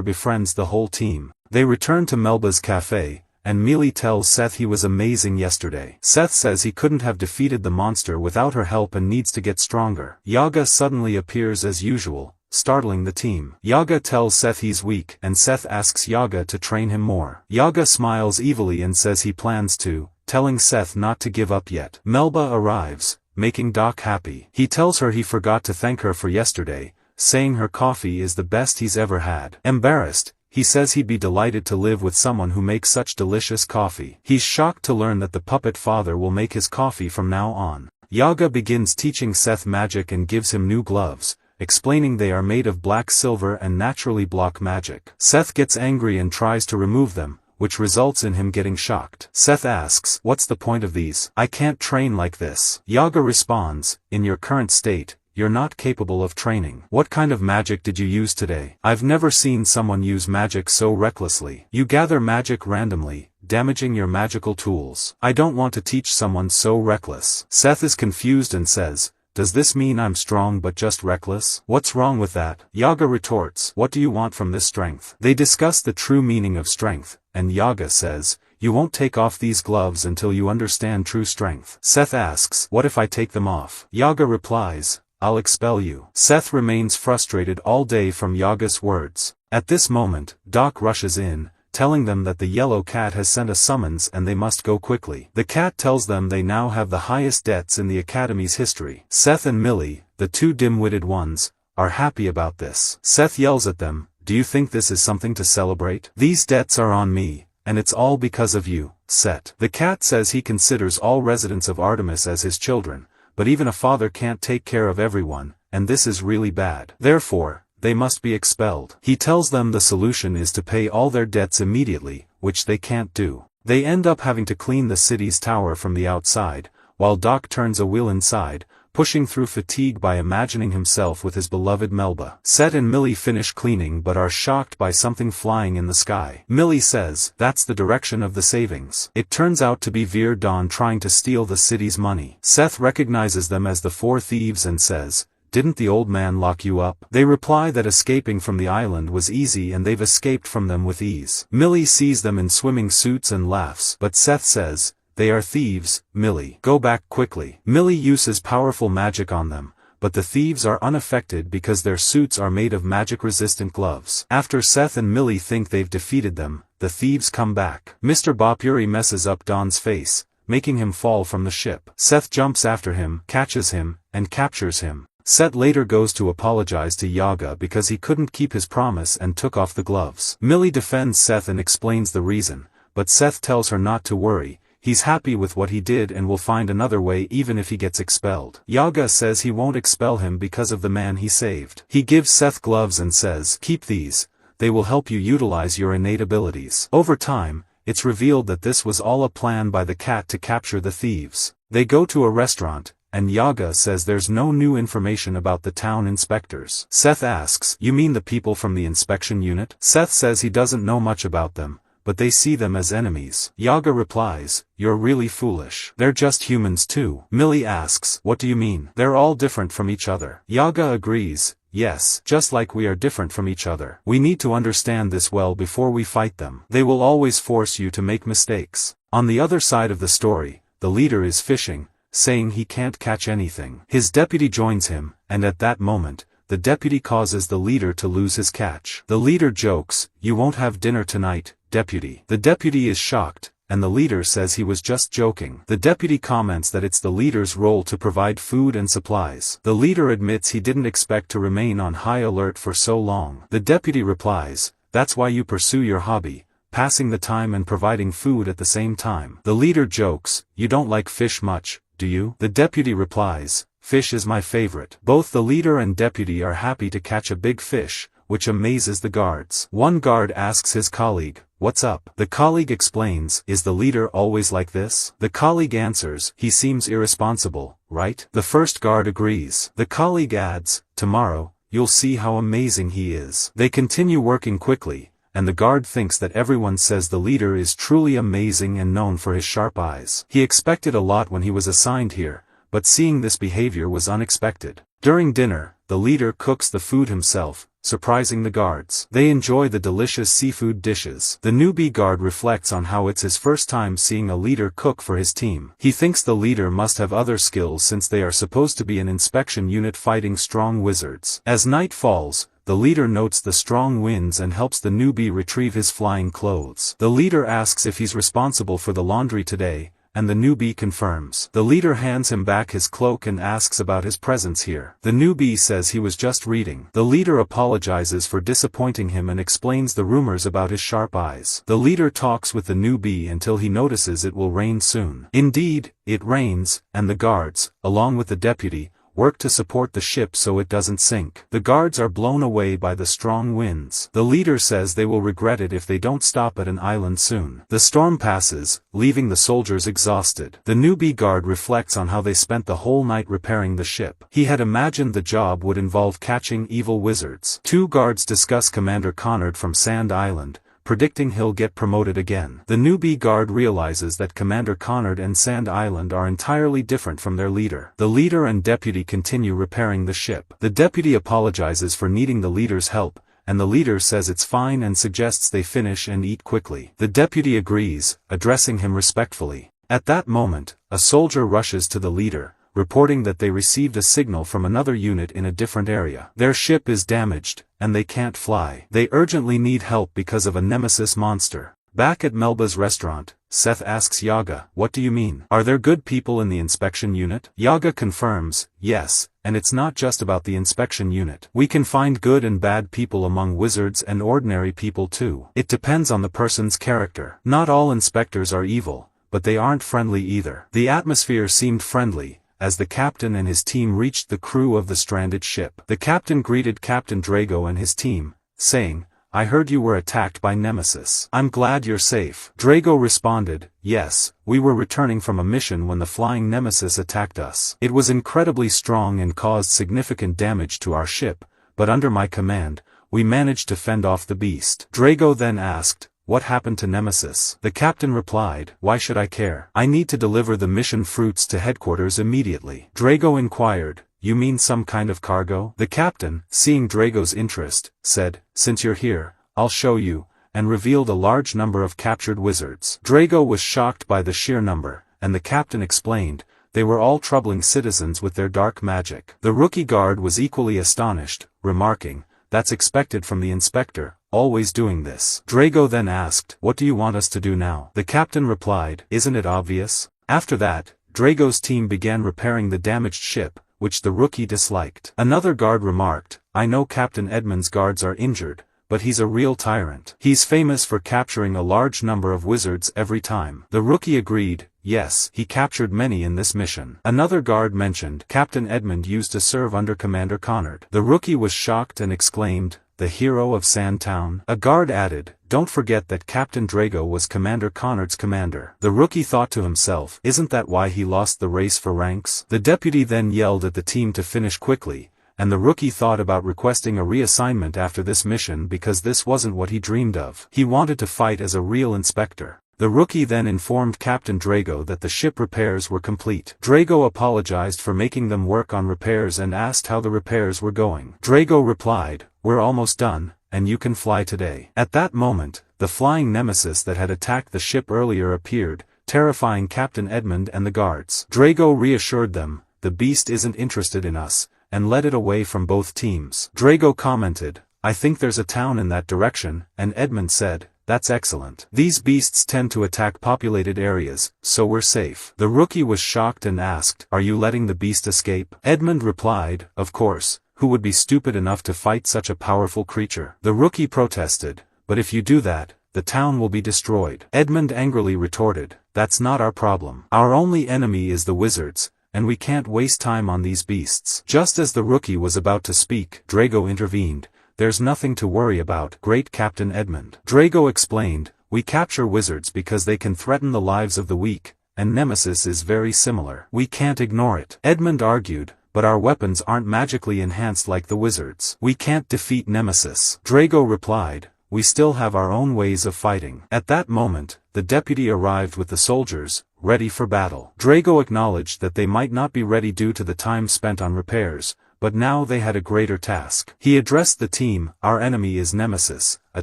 befriends the whole team. They return to Melba's cafe, and Mealy tells Seth he was amazing yesterday. Seth says he couldn't have defeated the monster without her help and needs to get stronger. Yaga suddenly appears as usual, startling the team. Yaga tells Seth he's weak and Seth asks Yaga to train him more. Yaga smiles evilly and says he plans to, telling Seth not to give up yet. Melba arrives, making Doc happy. He tells her he forgot to thank her for yesterday, saying her coffee is the best he's ever had. Embarrassed, he says he'd be delighted to live with someone who makes such delicious coffee. He's shocked to learn that the puppet father will make his coffee from now on. Yaga begins teaching Seth magic and gives him new gloves, explaining they are made of black silver and naturally block magic. Seth gets angry and tries to remove them, which results in him getting shocked. Seth asks, "What's the point of these? I can't train like this." Yaga responds, "In your current state, you're not capable of training. What kind of magic did you use today? I've never seen someone use magic so recklessly. You gather magic randomly, damaging your magical tools. I don't want to teach someone so reckless." Seth is confused and says, "Does this mean I'm strong but just reckless? What's wrong with that?" Yaga retorts, "What do you want from this strength?" They discuss the true meaning of strength, and Yaga says, "You won't take off these gloves until you understand true strength." Seth asks, "What if I take them off?" Yaga replies, "I'll expel you." Seth remains frustrated all day from Yaga's words. At this moment, Doc rushes in, telling them that the yellow cat has sent a summons and they must go quickly. The cat tells them they now have the highest debts in the Academy's history. Seth and Millie, the two dim-witted ones, are happy about this. Seth yells at them, "Do you think this is something to celebrate? These debts are on me, and it's all because of you, Set." The cat says he considers all residents of Artemis as his children, but even a father can't take care of everyone, and this is really bad. Therefore, they must be expelled. He tells them the solution is to pay all their debts immediately, which they can't do. They end up having to clean the city's tower from the outside, while Doc turns a wheel inside, pushing through fatigue by imagining himself with his beloved Melba. Set and Millie finish cleaning but are shocked by something flying in the sky. Millie says, "That's the direction of the savings." It turns out to be Veer Dawn trying to steal the city's money. Seth recognizes them as the four thieves and says, "Didn't the old man lock you up?" They reply that escaping from the island was easy and they've escaped from them with ease. Millie sees them in swimming suits and laughs, but Seth says, "They are thieves, Millie. Go back quickly." Millie uses powerful magic on them, but the thieves are unaffected because their suits are made of magic-resistant gloves. After Seth and Millie think they've defeated them, the thieves come back. Mr. Bopuri messes up Don's face, making him fall from the ship. Seth jumps after him, catches him, and captures him. Seth later goes to apologize to Yaga because he couldn't keep his promise and took off the gloves. Millie defends Seth and explains the reason, but Seth tells her not to worry. He's happy with what he did and will find another way even if he gets expelled. Yaga says he won't expel him because of the man he saved. He gives Seth gloves and says, "Keep these, they will help you utilize your innate abilities." Over time, it's revealed that this was all a plan by the cat to capture the thieves. They go to a restaurant, and Yaga says there's no new information about the town inspectors. Seth asks, "You mean the people from the inspection unit?" Seth says he doesn't know much about them, but they see them as enemies. Yaga replies, "You're really foolish. They're just humans too." Millie asks, "What do you mean?" "They're all different from each other." Yaga agrees, "Yes, just like we are different from each other. We need to understand this well before we fight them. They will always force you to make mistakes." On the other side of the story, the leader is fishing, saying he can't catch anything. His deputy joins him, and at that moment, the deputy causes the leader to lose his catch. The leader jokes, "You won't have dinner tonight, deputy." The deputy is shocked, and the leader says he was just joking. The deputy comments that it's the leader's role to provide food and supplies. The leader admits he didn't expect to remain on high alert for so long. The deputy replies, "That's why you pursue your hobby, passing the time and providing food at the same time." The leader jokes, "You don't like fish much, do you?" The deputy replies, "Fish is my favorite." Both the leader and deputy are happy to catch a big fish, which amazes the guards. One guard asks his colleague, "What's up?" The colleague explains, "Is the leader always like this?" The colleague answers, "He seems irresponsible, right?" The first guard agrees. The colleague adds, "Tomorrow, you'll see how amazing he is." They continue working quickly, and the guard thinks that everyone says the leader is truly amazing and known for his sharp eyes. He expected a lot when he was assigned here, but seeing this behavior was unexpected. During dinner, the leader cooks the food himself, surprising the guards. They enjoy the delicious seafood dishes. The newbie guard reflects on how it's his first time seeing a leader cook for his team. He thinks the leader must have other skills since they are supposed to be an inspection unit fighting strong wizards. As night falls, the leader notes the strong winds and helps the newbie retrieve his flying clothes. The leader asks if he's responsible for the laundry today, and the newbie confirms. The leader hands him back his cloak and asks about his presence here. The newbie says he was just reading. The leader apologizes for disappointing him and explains the rumors about his sharp eyes. The leader talks with the newbie until he notices it will rain soon. Indeed, it rains, and the guards, along with the deputy, work to support the ship so it doesn't sink. The guards are blown away by the strong winds. The leader says they will regret it if they don't stop at an island soon. The storm passes, leaving the soldiers exhausted. The newbie guard reflects on how they spent the whole night repairing the ship. He had imagined the job would involve catching evil wizards. Two guards discuss Commander Connard from Sand Island, predicting he'll get promoted again. The newbie guard realizes that Commander Connard and Sand Island are entirely different from their leader. The leader and deputy continue repairing the ship. The deputy apologizes for needing the leader's help, and the leader says it's fine and suggests they finish and eat quickly. The deputy agrees, addressing him respectfully. At that moment, a soldier rushes to the leader, reporting that they received a signal from another unit in a different area. Their ship is damaged, and they can't fly. They urgently need help because of a nemesis monster. Back at Melba's restaurant, Seth asks Yaga, "What do you mean? Are there good people in the inspection unit?" Yaga confirms, "Yes, and it's not just about the inspection unit. We can find good and bad people among wizards and ordinary people too. It depends on the person's character. Not all inspectors are evil, but they aren't friendly either." The atmosphere seemed friendly as the captain and his team reached the crew of the stranded ship. The captain greeted Captain Drago and his team, saying, "I heard you were attacked by Nemesis. I'm glad you're safe." Drago responded, "Yes, we were returning from a mission when the flying Nemesis attacked us. It was incredibly strong and caused significant damage to our ship, but under my command, we managed to fend off the beast." Drago then asked, "What happened to Nemesis?" The captain replied, "Why should I care? I need to deliver the mission fruits to headquarters immediately." Drago inquired, "You mean some kind of cargo?" The captain, seeing Drago's interest, said, "Since you're here, I'll show you," and revealed a large number of captured wizards. Drago was shocked by the sheer number, and the captain explained, they were all troubling citizens with their dark magic. The rookie guard was equally astonished, remarking, "That's expected from the inspector, always doing this." Drago then asked, "What do you want us to do now?" The captain replied, "Isn't it obvious?" After that, Drago's team began repairing the damaged ship, which the rookie disliked. Another guard remarked, "I know Captain Edmund's guards are injured, but he's a real tyrant. He's famous for capturing a large number of wizards every time." The rookie agreed, "Yes, he captured many in this mission." Another guard mentioned, "Captain Edmund used to serve under Commander Connard." The rookie was shocked and exclaimed, "The hero of Sandtown?" A guard added, "Don't forget that Captain Drago was Commander Connard's commander." The rookie thought to himself, "Isn't that why he lost the race for ranks?" The deputy then yelled at the team to finish quickly, and the rookie thought about requesting a reassignment after this mission because this wasn't what he dreamed of. He wanted to fight as a real inspector. The rookie then informed Captain Drago that the ship repairs were complete. Drago apologized for making them work on repairs and asked how the repairs were going. Drago replied, "We're almost done, and you can fly today." At that moment, the flying nemesis that had attacked the ship earlier appeared, terrifying Captain Edmund and the guards. Drago reassured them, "The beast isn't interested in us," and led it away from both teams. Drago commented, "I think there's a town in that direction," and Edmund said, that's excellent. These beasts tend to attack populated areas, so we're safe. The rookie was shocked and asked, are you letting the beast escape? Edmund replied, of course, who would be stupid enough to fight such a powerful creature? The rookie protested, but if you do that, the town will be destroyed. Edmund angrily retorted, that's not our problem. Our only enemy is the wizards, and we can't waste time on these beasts. Just as the rookie was about to speak, Drago intervened. There's nothing to worry about, great Captain Edmund. Drago explained, we capture wizards because they can threaten the lives of the weak, and Nemesis is very similar. We can't ignore it. Edmund argued, but our weapons aren't magically enhanced like the wizards. We can't defeat Nemesis. Drago replied, we still have our own ways of fighting. At that moment, the deputy arrived with the soldiers, ready for battle. Drago acknowledged that they might not be ready due to the time spent on repairs, but now they had a greater task. He addressed the team, our enemy is Nemesis, a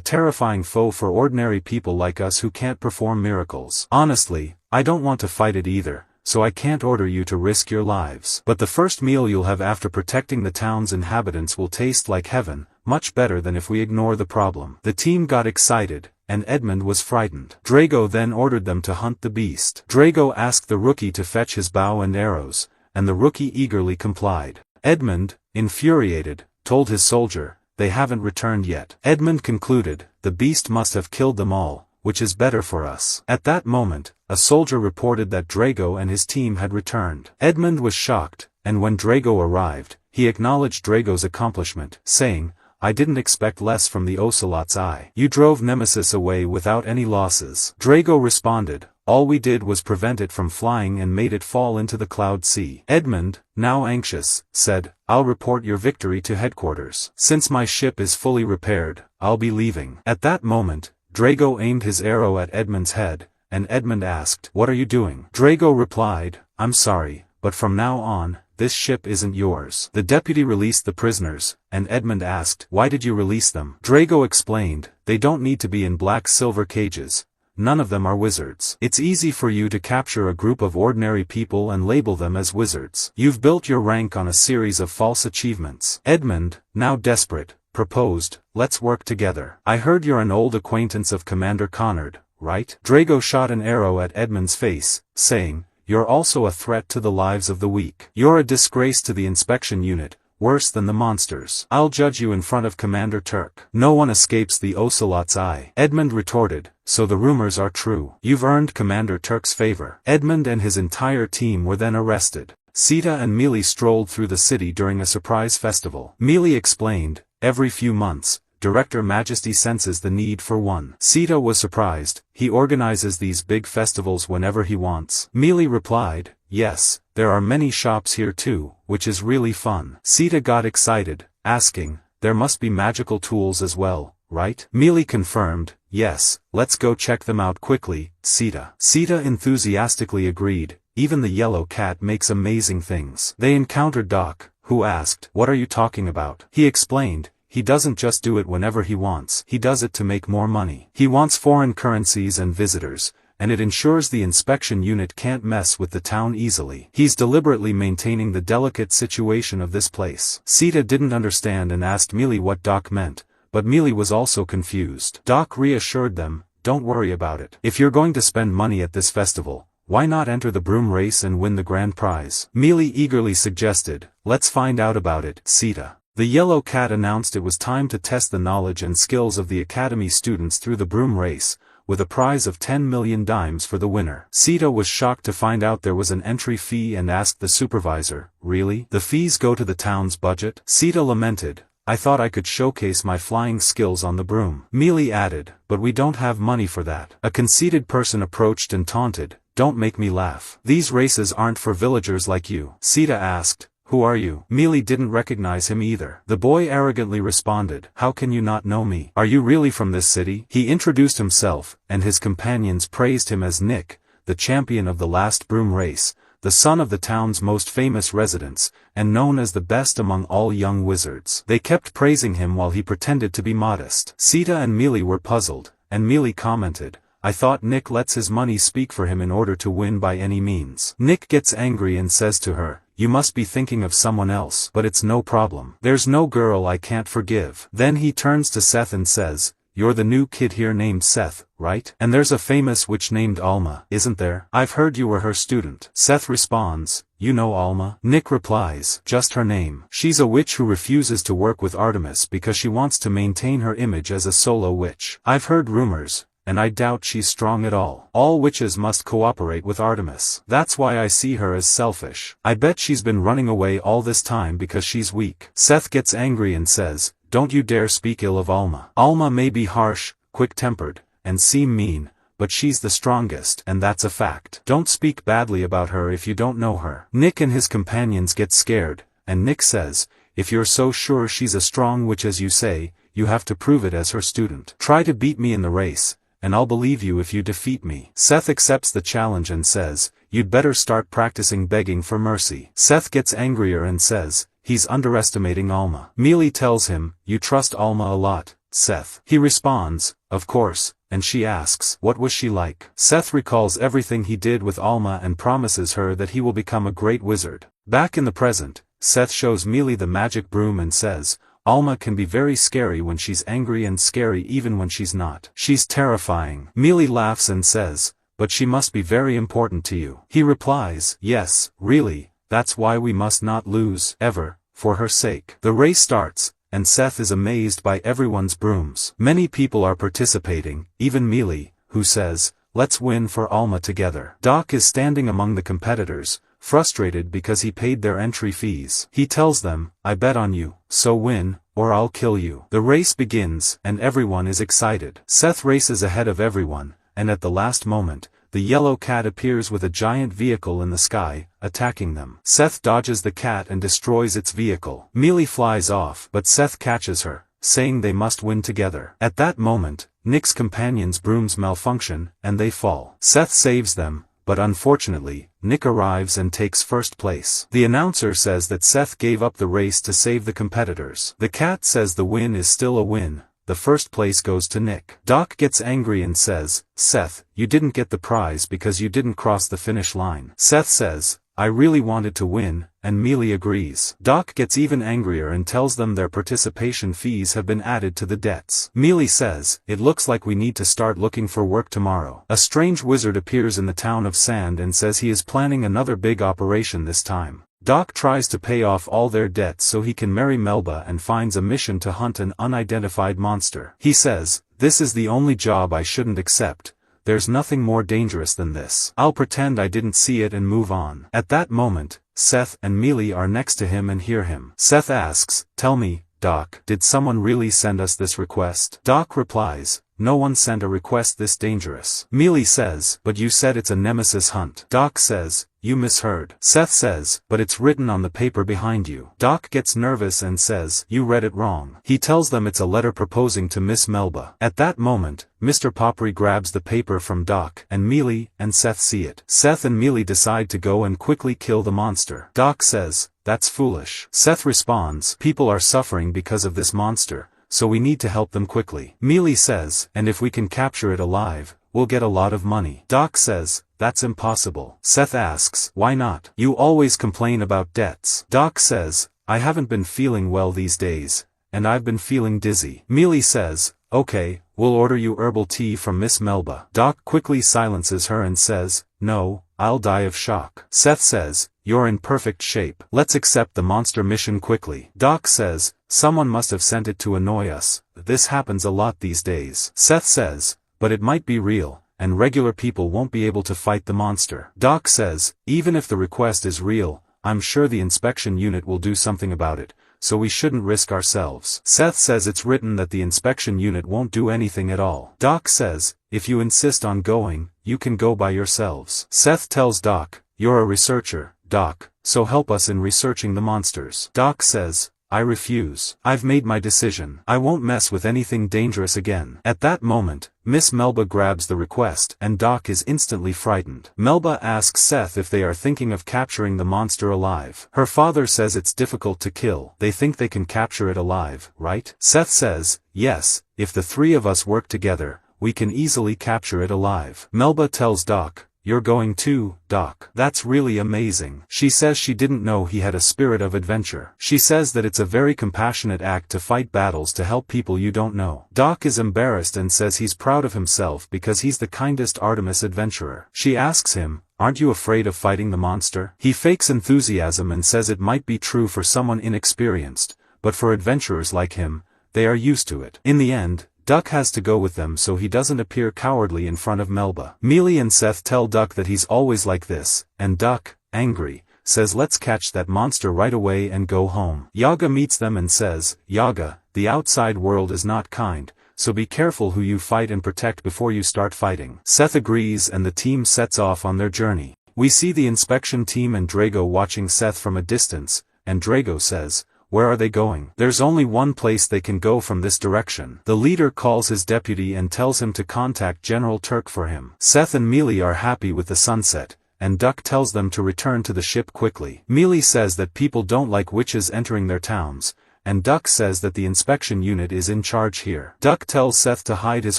terrifying foe for ordinary people like us who can't perform miracles. Honestly, I don't want to fight it either, so I can't order you to risk your lives. But the first meal you'll have after protecting the town's inhabitants will taste like heaven, much better than if we ignore the problem. The team got excited, and Edmund was frightened. Drago then ordered them to hunt the beast. Drago asked the rookie to fetch his bow and arrows, and the rookie eagerly complied. Edmund, infuriated, told his soldier, they haven't returned yet. Edmund concluded, the beast must have killed them all, which is better for us. At that moment, a soldier reported that Drago and his team had returned. Edmund was shocked, and when Drago arrived, he acknowledged Drago's accomplishment, saying, I didn't expect less from the Ocelot's eye. You drove Nemesis away without any losses. Drago responded, all we did was prevent it from flying and made it fall into the cloud sea. Edmund, now anxious, said, I'll report your victory to headquarters. Since my ship is fully repaired, I'll be leaving. At that moment, Drago aimed his arrow at Edmund's head, and Edmund asked, what are you doing? Drago replied, I'm sorry, but from now on, this ship isn't yours. The deputy released the prisoners, and Edmund asked, why did you release them? Drago explained, they don't need to be in black silver cages. None of them are wizards. It's easy for you to capture a group of ordinary people and label them as wizards. You've built your rank on a series of false achievements. Edmund, now desperate, proposed, let's work together. I heard you're an old acquaintance of Commander Connard, right? Drago shot an arrow at Edmund's face, saying, you're also a threat to the lives of the weak. You're a disgrace to the inspection unit, worse than the monsters. I'll judge you in front of Commander Turk. No one escapes the Ocelot's eye. Edmund retorted, so the rumors are true. You've earned Commander Turk's favor. Edmund and his entire team were then arrested. Sita and Mealy strolled through the city during a surprise festival. Mealy explained, every few months, Director Majesty senses the need for one. Sita was surprised, he organizes these big festivals whenever he wants. Mealy replied, yes, there are many shops here too, which is really fun. Sita got excited, asking, there must be magical tools as well, right? Mealy confirmed, yes, let's go check them out quickly, Sita. Sita enthusiastically agreed, even the yellow cat makes amazing things. They encountered Doc, who asked, what are you talking about? He explained, he doesn't just do it whenever he wants, he does it to make more money. He wants foreign currencies and visitors, and it ensures the inspection unit can't mess with the town easily. He's deliberately maintaining the delicate situation of this place. Sita didn't understand and asked Mealy what Doc meant, but Mealy was also confused. Doc reassured them, don't worry about it. If you're going to spend money at this festival, why not enter the broom race and win the grand prize? Mealy eagerly suggested, let's find out about it, Sita. The yellow cat announced it was time to test the knowledge and skills of the academy students through the broom race, with a prize of 10 million dimes for the winner. Sita was shocked to find out there was an entry fee and asked the supervisor, really? The fees go to the town's budget? Sita lamented, I thought I could showcase my flying skills on the broom. Mealy added, but we don't have money for that. A conceited person approached and taunted, don't make me laugh. These races aren't for villagers like you. Sita asked, who are you? Mealy didn't recognize him either. The boy arrogantly responded, how can you not know me? Are you really from this city? He introduced himself, and his companions praised him as Nick, the champion of the last broom race, the son of the town's most famous residents, and known as the best among all young wizards. They kept praising him while he pretended to be modest. Sita and Mealy were puzzled, and Mealy commented, I thought Nick lets his money speak for him in order to win by any means. Nick gets angry and says to her, you must be thinking of someone else, but it's no problem. There's no girl I can't forgive. Then he turns to Seth and says, you're the new kid here named Seth, right? And there's a famous witch named Alma, isn't there? I've heard you were her student. Seth responds, you know Alma? Nick replies, just her name. She's a witch who refuses to work with Artemis because she wants to maintain her image as a solo witch. I've heard rumors, and I doubt she's strong at all. All witches must cooperate with Artemis. That's why I see her as selfish. I bet she's been running away all this time because she's weak. Seth gets angry and says, don't you dare speak ill of Alma. Alma may be harsh, quick-tempered, and seem mean, but she's the strongest, and that's a fact. Don't speak badly about her if you don't know her. Nick and his companions get scared, and Nick says, if you're so sure she's a strong witch as you say, you have to prove it as her student. Try to beat me in the race, and I'll believe you if you defeat me. Seth accepts the challenge and says, you'd better start practicing begging for mercy. Seth gets angrier and says, he's underestimating Alma. Mealy tells him, you trust Alma a lot, Seth. He responds, of course, and she asks, what was she like? Seth recalls everything he did with Alma and promises her that he will become a great wizard. Back in the present, Seth shows Mealy the magic broom and says, Alma can be very scary when she's angry and scary even when she's not. She's terrifying. Mealy laughs and says, but she must be very important to you. He replies, yes, really, that's why we must not lose, ever, for her sake. The race starts, and Seth is amazed by everyone's brooms. Many people are participating, even Mealy, who says, let's win for Alma together. Doc is standing among the competitors, frustrated because he paid their entry fees. He tells them, I bet on you, so win, or I'll kill you. The race begins, and everyone is excited. Seth races ahead of everyone, and at the last moment, the yellow cat appears with a giant vehicle in the sky, attacking them. Seth dodges the cat and destroys its vehicle. Mealy flies off, but Seth catches her, saying they must win together. At that moment, Nick's companions' brooms malfunction, and they fall. Seth saves them, but unfortunately, Nick arrives and takes first place. The announcer says that Seth gave up the race to save the competitors. The cat says the win is still a win. The first place goes to Nick. Doc gets angry and says, Seth, you didn't get the prize because you didn't cross the finish line. Seth says, I really wanted to win, and Mealy agrees. Doc gets even angrier and tells them their participation fees have been added to the debts. Mealy says, it looks like we need to start looking for work tomorrow. A strange wizard appears in the town of Sand and says he is planning another big operation this time. Doc tries to pay off all their debts so he can marry Melba and finds a mission to hunt an unidentified monster. He says, this is the only job I shouldn't accept. There's nothing more dangerous than this. I'll pretend I didn't see it and move on. At that moment, Seth and Mealy are next to him and hear him. Seth asks, tell me, Doc, did someone really send us this request? Doc replies, no one sent a request this dangerous. Mealy says, but you said it's a nemesis hunt. Doc says, you misheard. Seth says, but it's written on the paper behind you. Doc gets nervous and says, you read it wrong. He tells them it's a letter proposing to Miss Melba. At that moment, Mr. Poppery grabs the paper from Doc, and Mealy and Seth see it. Seth and Mealy decide to go and quickly kill the monster. Doc says, that's foolish. Seth responds, people are suffering because of this monster, so we need to help them quickly. Mealy says, and if we can capture it alive, we'll get a lot of money. Doc says, that's impossible. Seth asks, why not? You always complain about debts. Doc says, I haven't been feeling well these days, and I've been feeling dizzy. Mealy says, okay, we'll order you herbal tea from Miss Melba. Doc quickly silences her and says, no, I'll die of shock. Seth says, you're in perfect shape. Let's accept the monster mission quickly. Doc says, someone must have sent it to annoy us. This happens a lot these days. Seth says, but it might be real, and regular people won't be able to fight the monster. Doc says, even if the request is real, I'm sure the inspection unit will do something about it, so we shouldn't risk ourselves. Seth says it's written that the inspection unit won't do anything at all. Doc says, if you insist on going, you can go by yourselves. Seth tells Doc, you're a researcher, Doc, so help us in researching the monsters. Doc says, I refuse. I've made my decision. I won't mess with anything dangerous again. At that moment, Miss Melba grabs the request, and Doc is instantly frightened. Melba asks Seth if they are thinking of capturing the monster alive. Her father says it's difficult to kill. They think they can capture it alive, right? Seth says, yes, if the three of us work together, we can easily capture it alive. Melba tells Doc, "You're going too, Doc. That's really amazing." She says she didn't know he had a spirit of adventure. She says that it's a very compassionate act to fight battles to help people you don't know. Doc is embarrassed and says he's proud of himself because he's the kindest Artemis adventurer. She asks him, "Aren't you afraid of fighting the monster?" He fakes enthusiasm and says it might be true for someone inexperienced, but for adventurers like him, they are used to it. In the end, Duck has to go with them so he doesn't appear cowardly in front of Melba. Mealy and Seth tell Duck that he's always like this, and Duck, angry, says let's catch that monster right away and go home. Yaga meets them and says, "Yaga, the outside world is not kind, so be careful who you fight and protect before you start fighting." Seth agrees and the team sets off on their journey. We see the inspection team and Drago watching Seth from a distance, and Drago says, "Where are they going? There's only one place they can go from this direction." The leader calls his deputy and tells him to contact General Turk for him. Seth and Mealy are happy with the sunset, and Duck tells them to return to the ship quickly. Mealy says that people don't like witches entering their towns, and Duck says that the inspection unit is in charge here. Duck tells Seth to hide his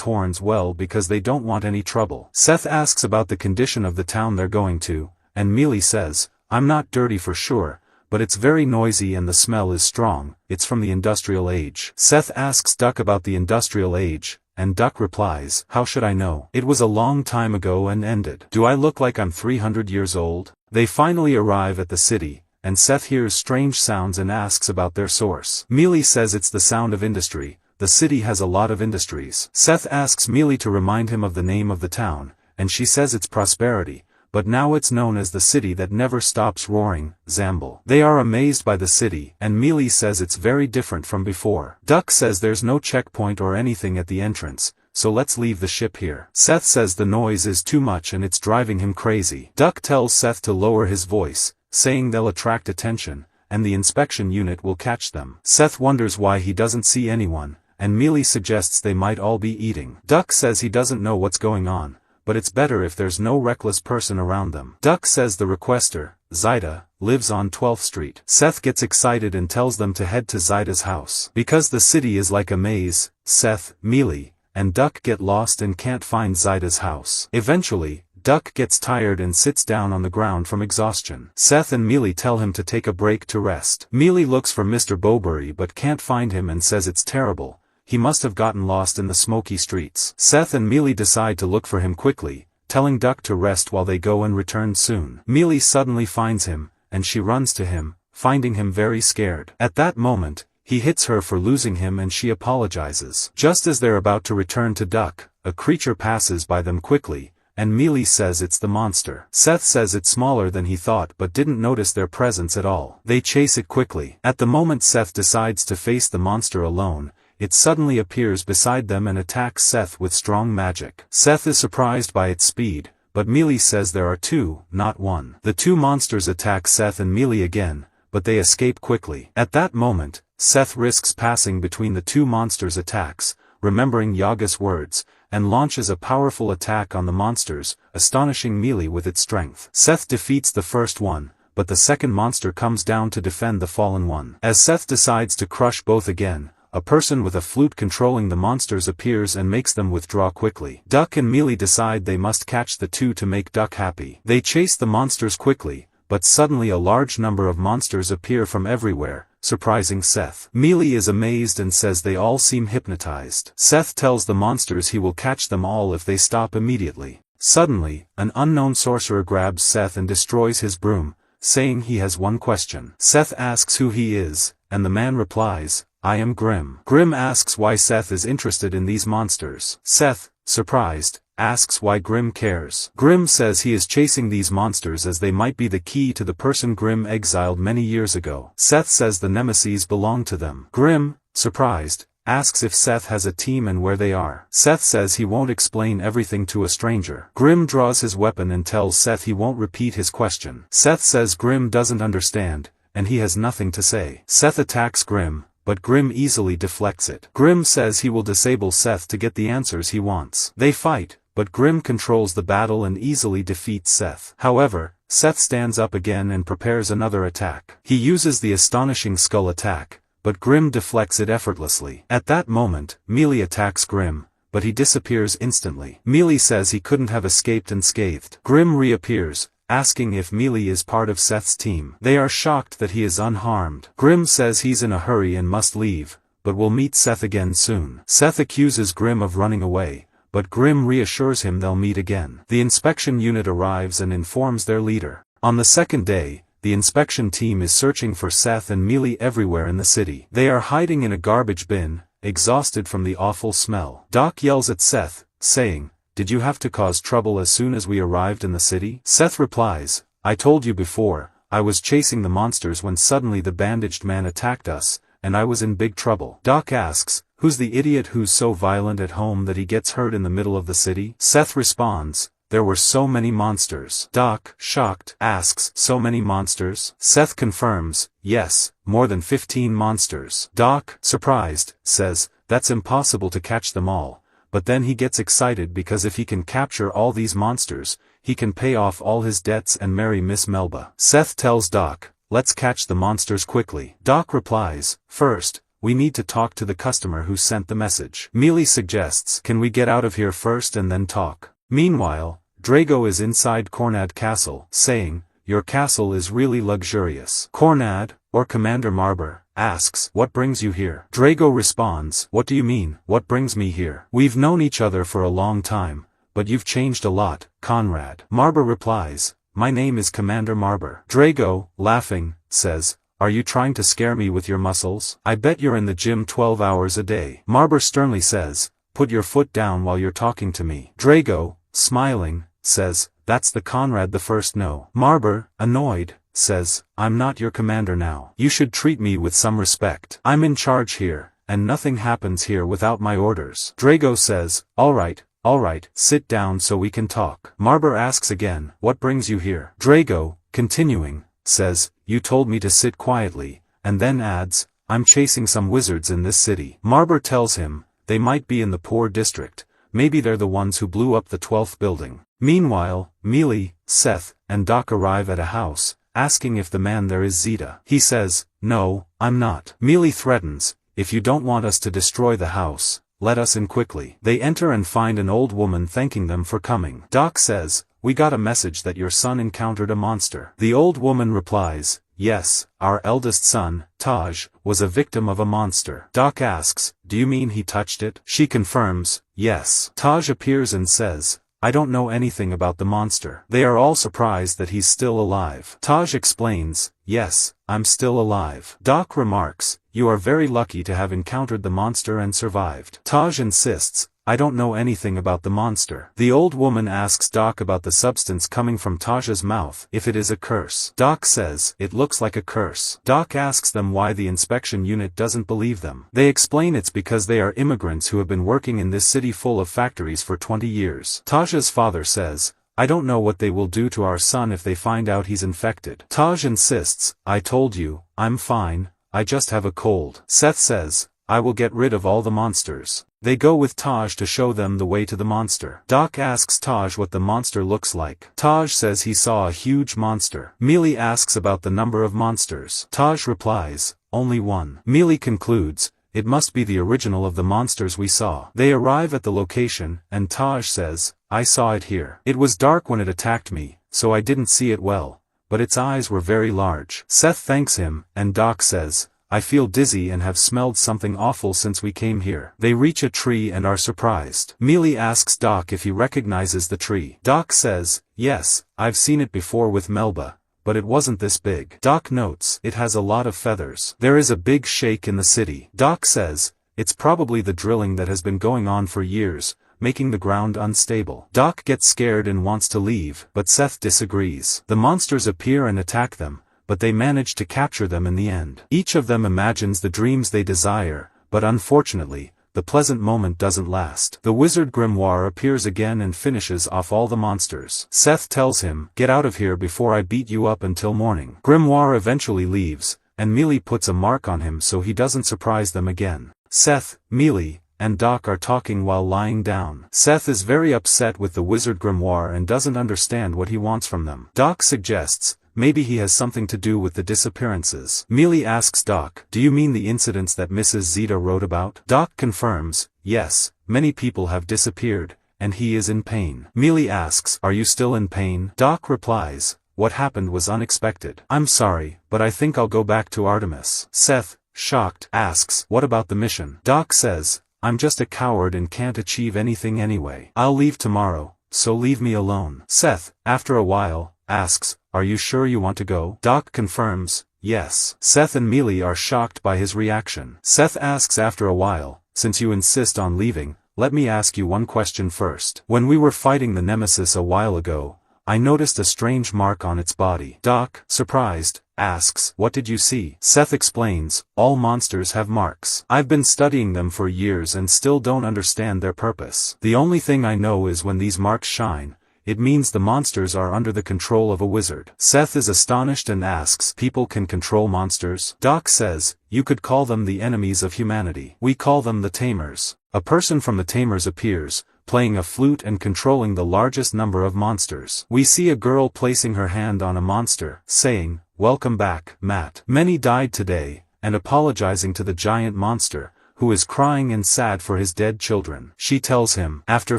horns well because they don't want any trouble. Seth asks about the condition of the town they're going to, and Mealy says, "I'm not dirty for sure, but it's very noisy and the smell is strong, it's from the industrial age." Seth asks Duck about the industrial age, and Duck replies, "How should I know? It was a long time ago and ended. Do I look like I'm 300 years old?" They finally arrive at the city, and Seth hears strange sounds and asks about their source. Mealy says it's the sound of industry, the city has a lot of industries. Seth asks Mealy to remind him of the name of the town, and she says it's Prosperity, but now it's known as the city that never stops roaring, Zamble. They are amazed by the city, and Mealy says it's very different from before. Duck says there's no checkpoint or anything at the entrance, so let's leave the ship here. Seth says the noise is too much and it's driving him crazy. Duck tells Seth to lower his voice, saying they'll attract attention, and the inspection unit will catch them. Seth wonders why he doesn't see anyone, and Mealy suggests they might all be eating. Duck says he doesn't know what's going on, but it's better if there's no reckless person around them. Duck says the requester, Zaida, lives on 12th Street. Seth gets excited and tells them to head to Zaida's house. Because the city is like a maze, Seth, Mealy, and Duck get lost and can't find Zaida's house. Eventually, Duck gets tired and sits down on the ground from exhaustion. Seth and Mealy tell him to take a break to rest. Mealy looks for Mr. Bowbury but can't find him and says it's terrible. He must have gotten lost in the smoky streets. Seth and Mealy decide to look for him quickly, telling Duck to rest while they go and return soon. Mealy suddenly finds him, and she runs to him, finding him very scared. At that moment, he hits her for losing him and she apologizes. Just as they're about to return to Duck, a creature passes by them quickly, and Mealy says it's the monster. Seth says it's smaller than he thought but didn't notice their presence at all. They chase it quickly. At the moment Seth decides to face the monster alone, it suddenly appears beside them and attacks Seth with strong magic. Seth is surprised by its speed, but Mealy says there are two, not one. The two monsters attack Seth and Mealy again, but they escape quickly. At that moment, Seth risks passing between the two monsters' attacks, remembering Yaga's words, and launches a powerful attack on the monsters, astonishing Mealy with its strength. Seth defeats the first one, but the second monster comes down to defend the fallen one. As Seth decides to crush both again, a person with a flute controlling the monsters appears and makes them withdraw quickly. Duck and Mealy decide they must catch the two to make Duck happy. They chase the monsters quickly, but suddenly a large number of monsters appear from everywhere, surprising Seth. Mealy is amazed and says they all seem hypnotized. Seth tells the monsters he will catch them all if they stop immediately. Suddenly, an unknown sorcerer grabs Seth and destroys his broom, saying he has one question. Seth asks who he is, and the man replies, "I am Grim." Grim asks why Seth is interested in these monsters. Seth, surprised, asks why Grim cares. Grim says he is chasing these monsters as they might be the key to the person Grim exiled many years ago. Seth says the nemesis belong to them. Grim, surprised, asks if Seth has a team and where they are. Seth says he won't explain everything to a stranger. Grim draws his weapon and tells Seth he won't repeat his question. Seth says Grim doesn't understand, and he has nothing to say. Seth attacks Grim, but Grim easily deflects it. Grim says he will disable Seth to get the answers he wants. They fight, but Grim controls the battle and easily defeats Seth. However, Seth stands up again and prepares another attack. He uses the astonishing skull attack, but Grim deflects it effortlessly. At that moment, Mealy attacks Grim, but he disappears instantly. Mealy says he couldn't have escaped unscathed. Grim reappears, asking if Mealy is part of Seth's team. They are shocked that he is unharmed. Grim says he's in a hurry and must leave, but will meet Seth again soon. Seth accuses Grim of running away, but Grim reassures him they'll meet again. The inspection unit arrives and informs their leader. On the second day, the inspection team is searching for Seth and Mealy everywhere in the city. They are hiding in a garbage bin, exhausted from the awful smell. Doc yells at Seth, saying, "Did you have to cause trouble as soon as we arrived in the city?" Seth replies, "I told you before, I was chasing the monsters when suddenly the bandaged man attacked us, and I was in big trouble." Doc asks, "Who's the idiot who's so violent at home that he gets hurt in the middle of the city?" Seth responds, "There were so many monsters." Doc, shocked, asks, "So many monsters?" Seth confirms, "Yes, more than 15 monsters." Doc, surprised, says, "That's impossible to catch them all." But then he gets excited because if he can capture all these monsters, he can pay off all his debts and marry Miss Melba. Seth tells Doc, "Let's catch the monsters quickly." Doc replies, "First, we need to talk to the customer who sent the message." Mealy suggests, "Can we get out of here first and then talk?" Meanwhile, Drago is inside Cornad Castle, saying, "Your castle is really luxurious." Cornad, or Commander Marber, asks, "What brings you here?" Drago responds, "What do you mean, what brings me here? We've known each other for a long time, but you've changed a lot, Conrad." Marber replies, "My name is Commander Marber." Drago, laughing, says, "Are you trying to scare me with your muscles? I bet you're in the gym 12 hours a day." Marber sternly says, "Put your foot down while you're talking to me." Drago, smiling, says, "That's the Conrad the First no." Marber, annoyed, says, "I'm not your commander now. You should treat me with some respect. I'm in charge here, and nothing happens here without my orders." Drago says, all right, sit down so we can talk." Marber asks again, "What brings you here?" Drago, continuing, says, "You told me to sit quietly," and then adds, "I'm chasing some wizards in this city." Marber tells him, they might be in the poor district, maybe they're the ones who blew up the 12th building. Meanwhile, Mealy, Seth, and Doc arrive at a house, asking if the man there is Zeta. He says, "No, I'm not." Mealy threatens, "If you don't want us to destroy the house, let us in quickly." They enter and find an old woman thanking them for coming. Doc says, "We got a message that your son encountered a monster." The old woman replies, "Yes, our eldest son, Taj, was a victim of a monster." Doc asks, "Do you mean he touched it?" She confirms, "Yes." Taj appears and says, "I don't know anything about the monster." They are all surprised that he's still alive. Taj explains, "Yes, I'm still alive." Doc remarks, "You are very lucky to have encountered the monster and survived." Taj insists, "I don't know anything about the monster." The old woman asks Doc about the substance coming from Taj's mouth, if it is a curse. Doc says, "It looks like a curse." Doc asks them why the inspection unit doesn't believe them. They explain it's because they are immigrants who have been working in this city full of factories for 20 years. Taj's father says, "I don't know what they will do to our son if they find out he's infected." Taj insists, "I told you, I'm fine, I just have a cold." Seth says, "I will get rid of all the monsters." They go with Taj to show them the way to the monster. Doc asks Taj what the monster looks like. Taj says he saw a huge monster. Mealy asks about the number of monsters. Taj replies, "Only one." Mealy concludes, "It must be the original of the monsters we saw." They arrive at the location, and Taj says, "I saw it here. It was dark when it attacked me, so I didn't see it well, but its eyes were very large." Seth thanks him, and Doc says, "I feel dizzy and have smelled something awful since we came here." They reach a tree and are surprised. Mealy asks Doc if he recognizes the tree. Doc says, "Yes, I've seen it before with Melba, but it wasn't this big." Doc notes, "It has a lot of feathers." There is a big shake in the city. Doc says, "It's probably the drilling that has been going on for years, making the ground unstable." Doc gets scared and wants to leave, but Seth disagrees. The monsters appear and attack them, but they manage to capture them in the end. Each of them imagines the dreams they desire, but unfortunately, the pleasant moment doesn't last. The wizard Grimoire appears again and finishes off all the monsters. Seth tells him, "Get out of here before I beat you up until morning." Grimoire eventually leaves, and Mealy puts a mark on him so he doesn't surprise them again. Seth, Mealy, and Doc are talking while lying down. Seth is very upset with the wizard Grimoire and doesn't understand what he wants from them. Doc suggests, maybe he has something to do with the disappearances. Mealy asks Doc, "Do you mean the incidents that Mrs. Zeta wrote about?" Doc confirms, yes, many people have disappeared, and he is in pain. Mealy asks, are you still in pain? Doc replies, what happened was unexpected. I'm sorry, but I think I'll go back to Artemis. Seth, shocked, asks, what about the mission? Doc says, I'm just a coward and can't achieve anything anyway. I'll leave tomorrow, so leave me alone. Seth, after a while, asks, are you sure you want to go? Doc confirms, yes. Seth and Mealy are shocked by his reaction. Seth asks after a while, since you insist on leaving, let me ask you one question first. When we were fighting the Nemesis a while ago, I noticed a strange mark on its body. Doc, surprised, asks, what did you see? Seth explains, all monsters have marks. I've been studying them for years and still don't understand their purpose. The only thing I know is when these marks shine, it means the monsters are under the control of a wizard. Seth is astonished and asks, people can control monsters? Doc says, you could call them the enemies of humanity. We call them the Tamers. A person from the Tamers appears, playing a flute and controlling the largest number of monsters. We see a girl placing her hand on a monster, saying, welcome back, Matt. Many died today, and apologizing to the giant monster, who is crying and sad for his dead children. She tells him, after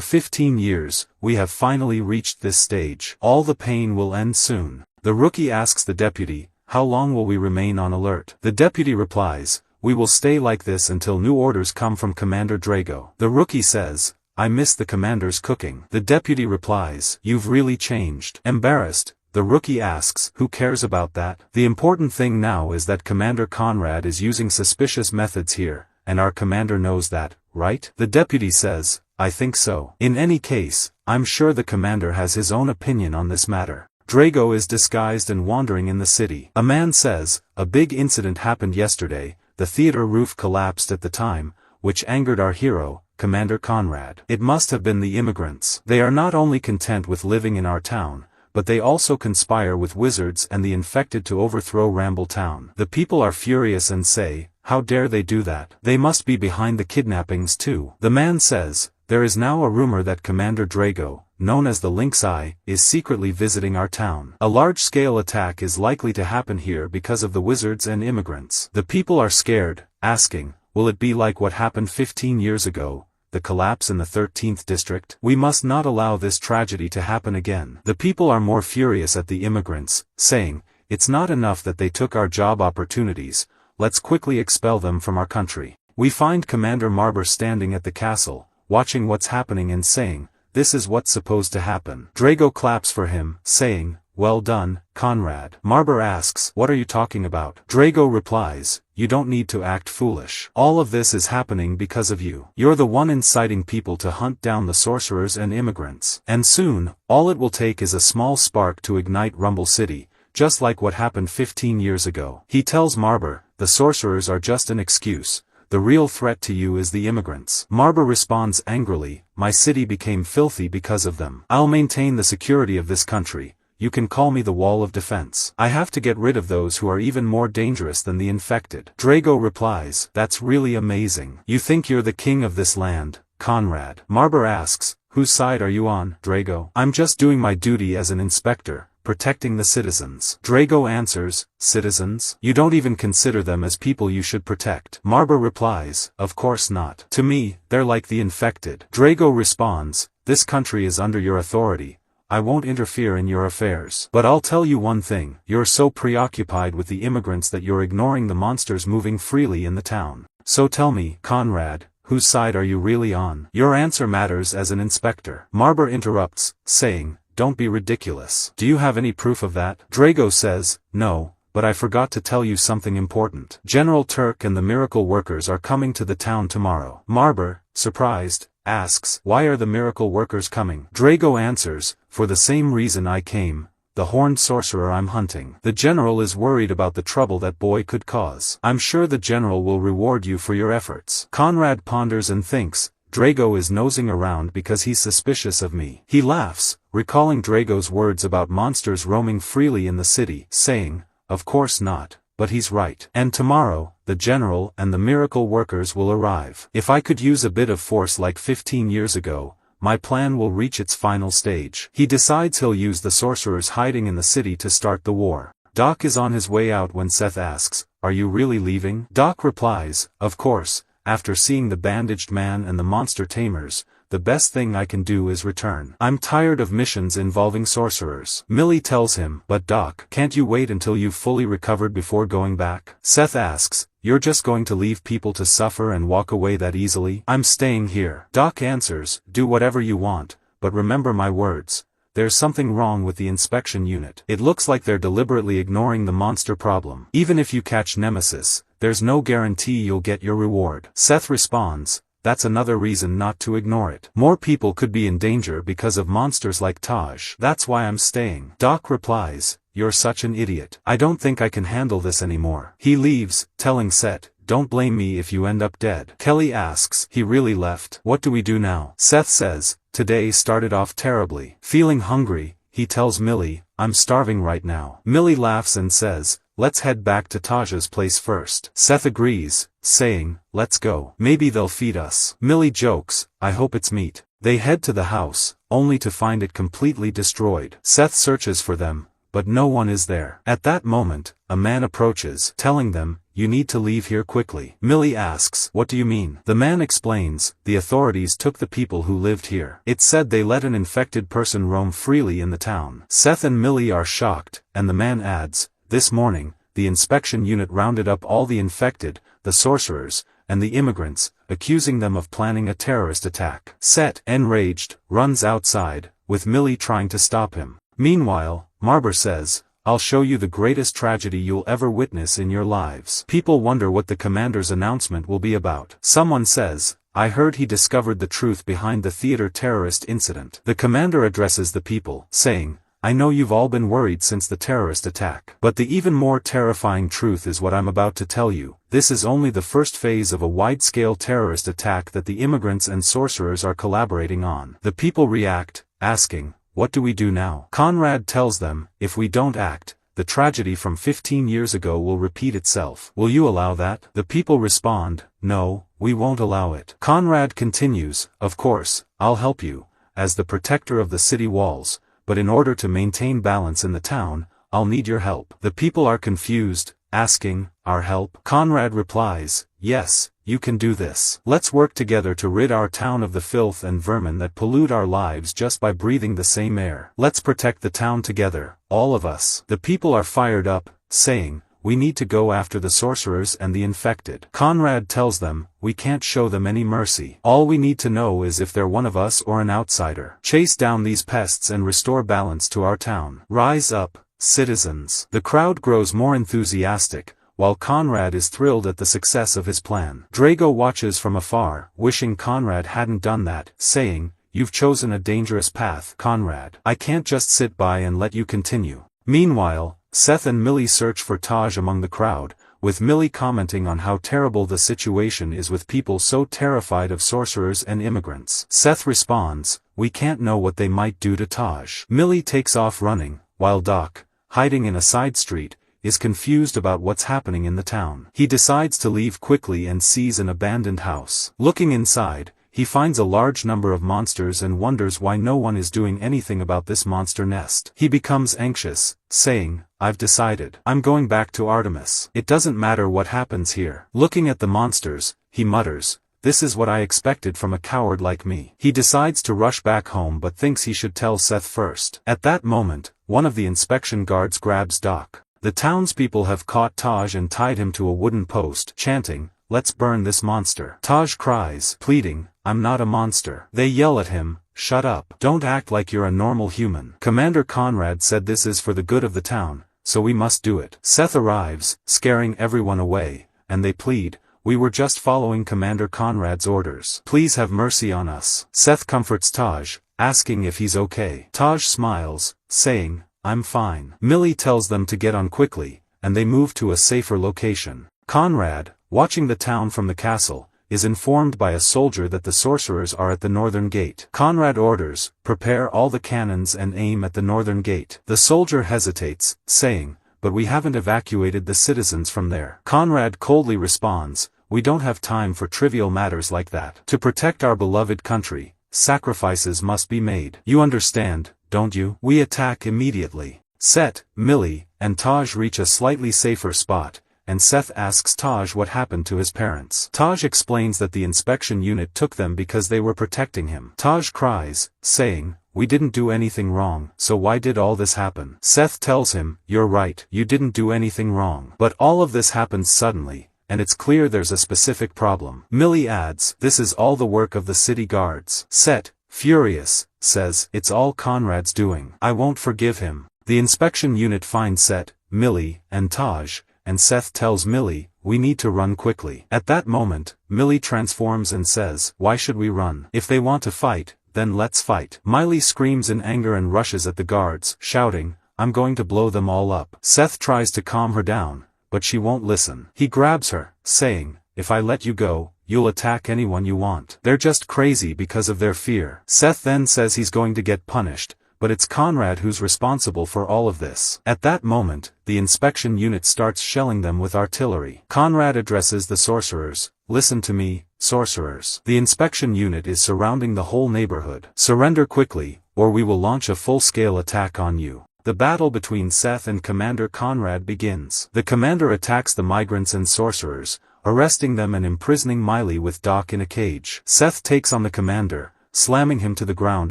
15 years, we have finally reached this stage. All the pain will end soon. The rookie asks the deputy, how long will we remain on alert? The deputy replies, we will stay like this until new orders come from Commander Drago. The rookie says, I miss the commander's cooking. The deputy replies, you've really changed. Embarrassed, the rookie asks, who cares about that? The important thing now is that Commander Conrad is using suspicious methods here, and our commander knows that, right? The deputy says, I think so. In any case, I'm sure the commander has his own opinion on this matter. Drago is disguised and wandering in the city. A man says, a big incident happened yesterday, the theater roof collapsed at the time, which angered our hero, Commander Conrad. It must have been the immigrants. They are not only content with living in our town, but they also conspire with wizards and the infected to overthrow Ramble Town. The people are furious and say, how dare they do that? They must be behind the kidnappings too. The man says, there is now a rumor that Commander Drago, known as the Lynx Eye, is secretly visiting our town. A large-scale attack is likely to happen here because of the wizards and immigrants. The people are scared, asking, will it be like what happened 15 years ago, the collapse in the 13th district? We must not allow this tragedy to happen again. The people are more furious at the immigrants, saying, it's not enough that they took our job opportunities, let's quickly expel them from our country. We find Commander Marber standing at the castle, watching what's happening and saying, this is what's supposed to happen. Drago claps for him, saying, well done, Conrad. Marber asks, what are you talking about? Drago replies, you don't need to act foolish. All of this is happening because of you. You're the one inciting people to hunt down the sorcerers and immigrants. And soon, all it will take is a small spark to ignite Rumble City, just like what happened 15 years ago. He tells Marber, the sorcerers are just an excuse. The real threat to you is the immigrants. Marber responds angrily, my city became filthy because of them. I'll maintain the security of this country. You can call me the wall of defense. I have to get rid of those who are even more dangerous than the infected. Drago replies, that's really amazing. You think you're the king of this land, Conrad? Marber asks, whose side are you on, Drago? I'm just doing my duty as an inspector, protecting the citizens. Drago answers, citizens? You don't even consider them as people you should protect. Marber replies, of course not. To me, they're like the infected. Drago responds, this country is under your authority. I won't interfere in your affairs. But I'll tell you one thing, you're so preoccupied with the immigrants that you're ignoring the monsters moving freely in the town. So tell me, Conrad, whose side are you really on? Your answer matters as an inspector. Marber interrupts, saying, don't be ridiculous. Do you have any proof of that? Drago says, no, but I forgot to tell you something important. General Turk and the miracle workers are coming to the town tomorrow. Marber, surprised, asks, why are the miracle workers coming? Drago answers, for the same reason I came, the horned sorcerer I'm hunting. The general is worried about the trouble that boy could cause. I'm sure the general will reward you for your efforts. Conrad ponders and thinks, Drago is nosing around because he's suspicious of me. He laughs, recalling Drago's words about monsters roaming freely in the city, saying, of course not, but he's right. And tomorrow, the general and the miracle workers will arrive. If I could use a bit of force like 15 years ago, my plan will reach its final stage. He decides he'll use the sorcerers hiding in the city to start the war. Doc is on his way out when Seth asks, are you really leaving? Doc replies, of course, after seeing the bandaged man and the monster tamers, the best thing I can do is return. I'm tired of missions involving sorcerers. Millie tells him, but Doc, can't you wait until you've fully recovered before going back? Seth asks, you're just going to leave people to suffer and walk away that easily? I'm staying here. Doc answers, do whatever you want, but remember my words. There's something wrong with the inspection unit. It looks like they're deliberately ignoring the monster problem. Even if you catch Nemesis, there's no guarantee you'll get your reward. Seth responds, that's another reason not to ignore it. More people could be in danger because of monsters like Taj. That's why I'm staying. Doc replies, you're such an idiot. I don't think I can handle this anymore. He leaves, telling Seth, don't blame me if you end up dead. Kelly asks, he really left? What do we do now? Seth says, today started off terribly. Feeling hungry, he tells Millie, I'm starving right now. Millie laughs and says, let's head back to Taj's place first. Seth agrees, saying, let's go. Maybe they'll feed us. Millie jokes, I hope it's meat. They head to the house, only to find it completely destroyed. Seth searches for them, but no one is there. At that moment, a man approaches, telling them, you need to leave here quickly. Millie asks, what do you mean? The man explains, the authorities took the people who lived here. It said they let an infected person roam freely in the town. Seth and Millie are shocked, and the man adds, this morning, the inspection unit rounded up all the infected, the sorcerers, and the immigrants, accusing them of planning a terrorist attack. Seth, enraged, runs outside, with Millie trying to stop him. Meanwhile, Marber says, I'll show you the greatest tragedy you'll ever witness in your lives. People wonder what the commander's announcement will be about. Someone says, I heard he discovered the truth behind the theater terrorist incident. The commander addresses the people, saying, I know you've all been worried since the terrorist attack. But the even more terrifying truth is what I'm about to tell you. This is only the first phase of a wide-scale terrorist attack that the immigrants and sorcerers are collaborating on. The people react, asking, what do we do now? Conrad tells them, if we don't act, the tragedy from 15 years ago will repeat itself. Will you allow that? The people respond, no, we won't allow it. Conrad continues, of course, I'll help you, as the protector of the city walls, but in order to maintain balance in the town, I'll need your help. The people are confused, asking, our help? Conrad replies, yes, you can do this. Let's work together to rid our town of the filth and vermin that pollute our lives just by breathing the same air. Let's protect the town together, all of us. The people are fired up, saying, we need to go after the sorcerers and the infected. Conrad tells them, we can't show them any mercy. All we need to know is if they're one of us or an outsider. Chase down these pests and restore balance to our town. Rise up, citizens. The crowd grows more enthusiastic, while Conrad is thrilled at the success of his plan. Drago watches from afar, wishing Conrad hadn't done that, saying, you've chosen a dangerous path, Conrad. I can't just sit by and let you continue. Meanwhile, Seth and Millie search for Taj among the crowd, with Millie commenting on how terrible the situation is with people so terrified of sorcerers and immigrants. Seth responds, we can't know what they might do to Taj. Millie takes off running, while Doc, hiding in a side street, is confused about what's happening in the town. He decides to leave quickly and sees an abandoned house. Looking inside, he finds a large number of monsters and wonders why no one is doing anything about this monster nest. He becomes anxious, saying, I've decided. I'm going back to Artemis. It doesn't matter what happens here. Looking at the monsters, he mutters, this is what I expected from a coward like me. He decides to rush back home but thinks he should tell Seth first. At that moment, one of the inspection guards grabs Doc. The townspeople have caught Taj and tied him to a wooden post, chanting, let's burn this monster. Taj cries, pleading, I'm not a monster. They yell at him, shut up. Don't act like you're a normal human. Commander Conrad said this is for the good of the town, so we must do it. Seth arrives, scaring everyone away, and they plead, we were just following Commander Conrad's orders. Please have mercy on us. Seth comforts Taj, asking if he's okay. Taj smiles, saying, I'm fine. Millie tells them to get on quickly, and they move to a safer location. Conrad, watching the town from the castle, is informed by a soldier that the sorcerers are at the northern gate. Conrad orders, prepare all the cannons and aim at the northern gate. The soldier hesitates, saying, but we haven't evacuated the citizens from there. Conrad coldly responds, we don't have time for trivial matters like that. To protect our beloved country, sacrifices must be made. You understand, don't you? We attack immediately. Seth, Millie, and Taj reach a slightly safer spot, and Seth asks Taj what happened to his parents. Taj explains that the inspection unit took them because they were protecting him. Taj cries, saying, "We didn't do anything wrong, so why did all this happen?" Seth tells him, "You're right, you didn't do anything wrong. But all of this happens suddenly, and it's clear there's a specific problem." Millie adds, "This is all the work of the city guards." Seth, furious, says, "It's all Conrad's doing. I won't forgive him." The inspection unit finds Seth, Millie, and Taj, and Seth tells Millie, "We need to run quickly." At that moment, Millie transforms and says, "Why should we run? If they want to fight, then let's fight." Miley screams in anger and rushes at the guards, shouting, "I'm going to blow them all up." Seth tries to calm her down, but she won't listen. He grabs her, saying, "If I let you go, you'll attack anyone you want. They're just crazy because of their fear." Seth then says he's going to get punished, but it's Conrad who's responsible for all of this. At that moment, the inspection unit starts shelling them with artillery. Conrad addresses the sorcerers, "Listen to me, sorcerers. The inspection unit is surrounding the whole neighborhood. Surrender quickly, or we will launch a full-scale attack on you." The battle between Seth and Commander Conrad begins. The commander attacks the migrants and sorcerers, arresting them and imprisoning Miley with Doc in a cage. Seth takes on the commander, slamming him to the ground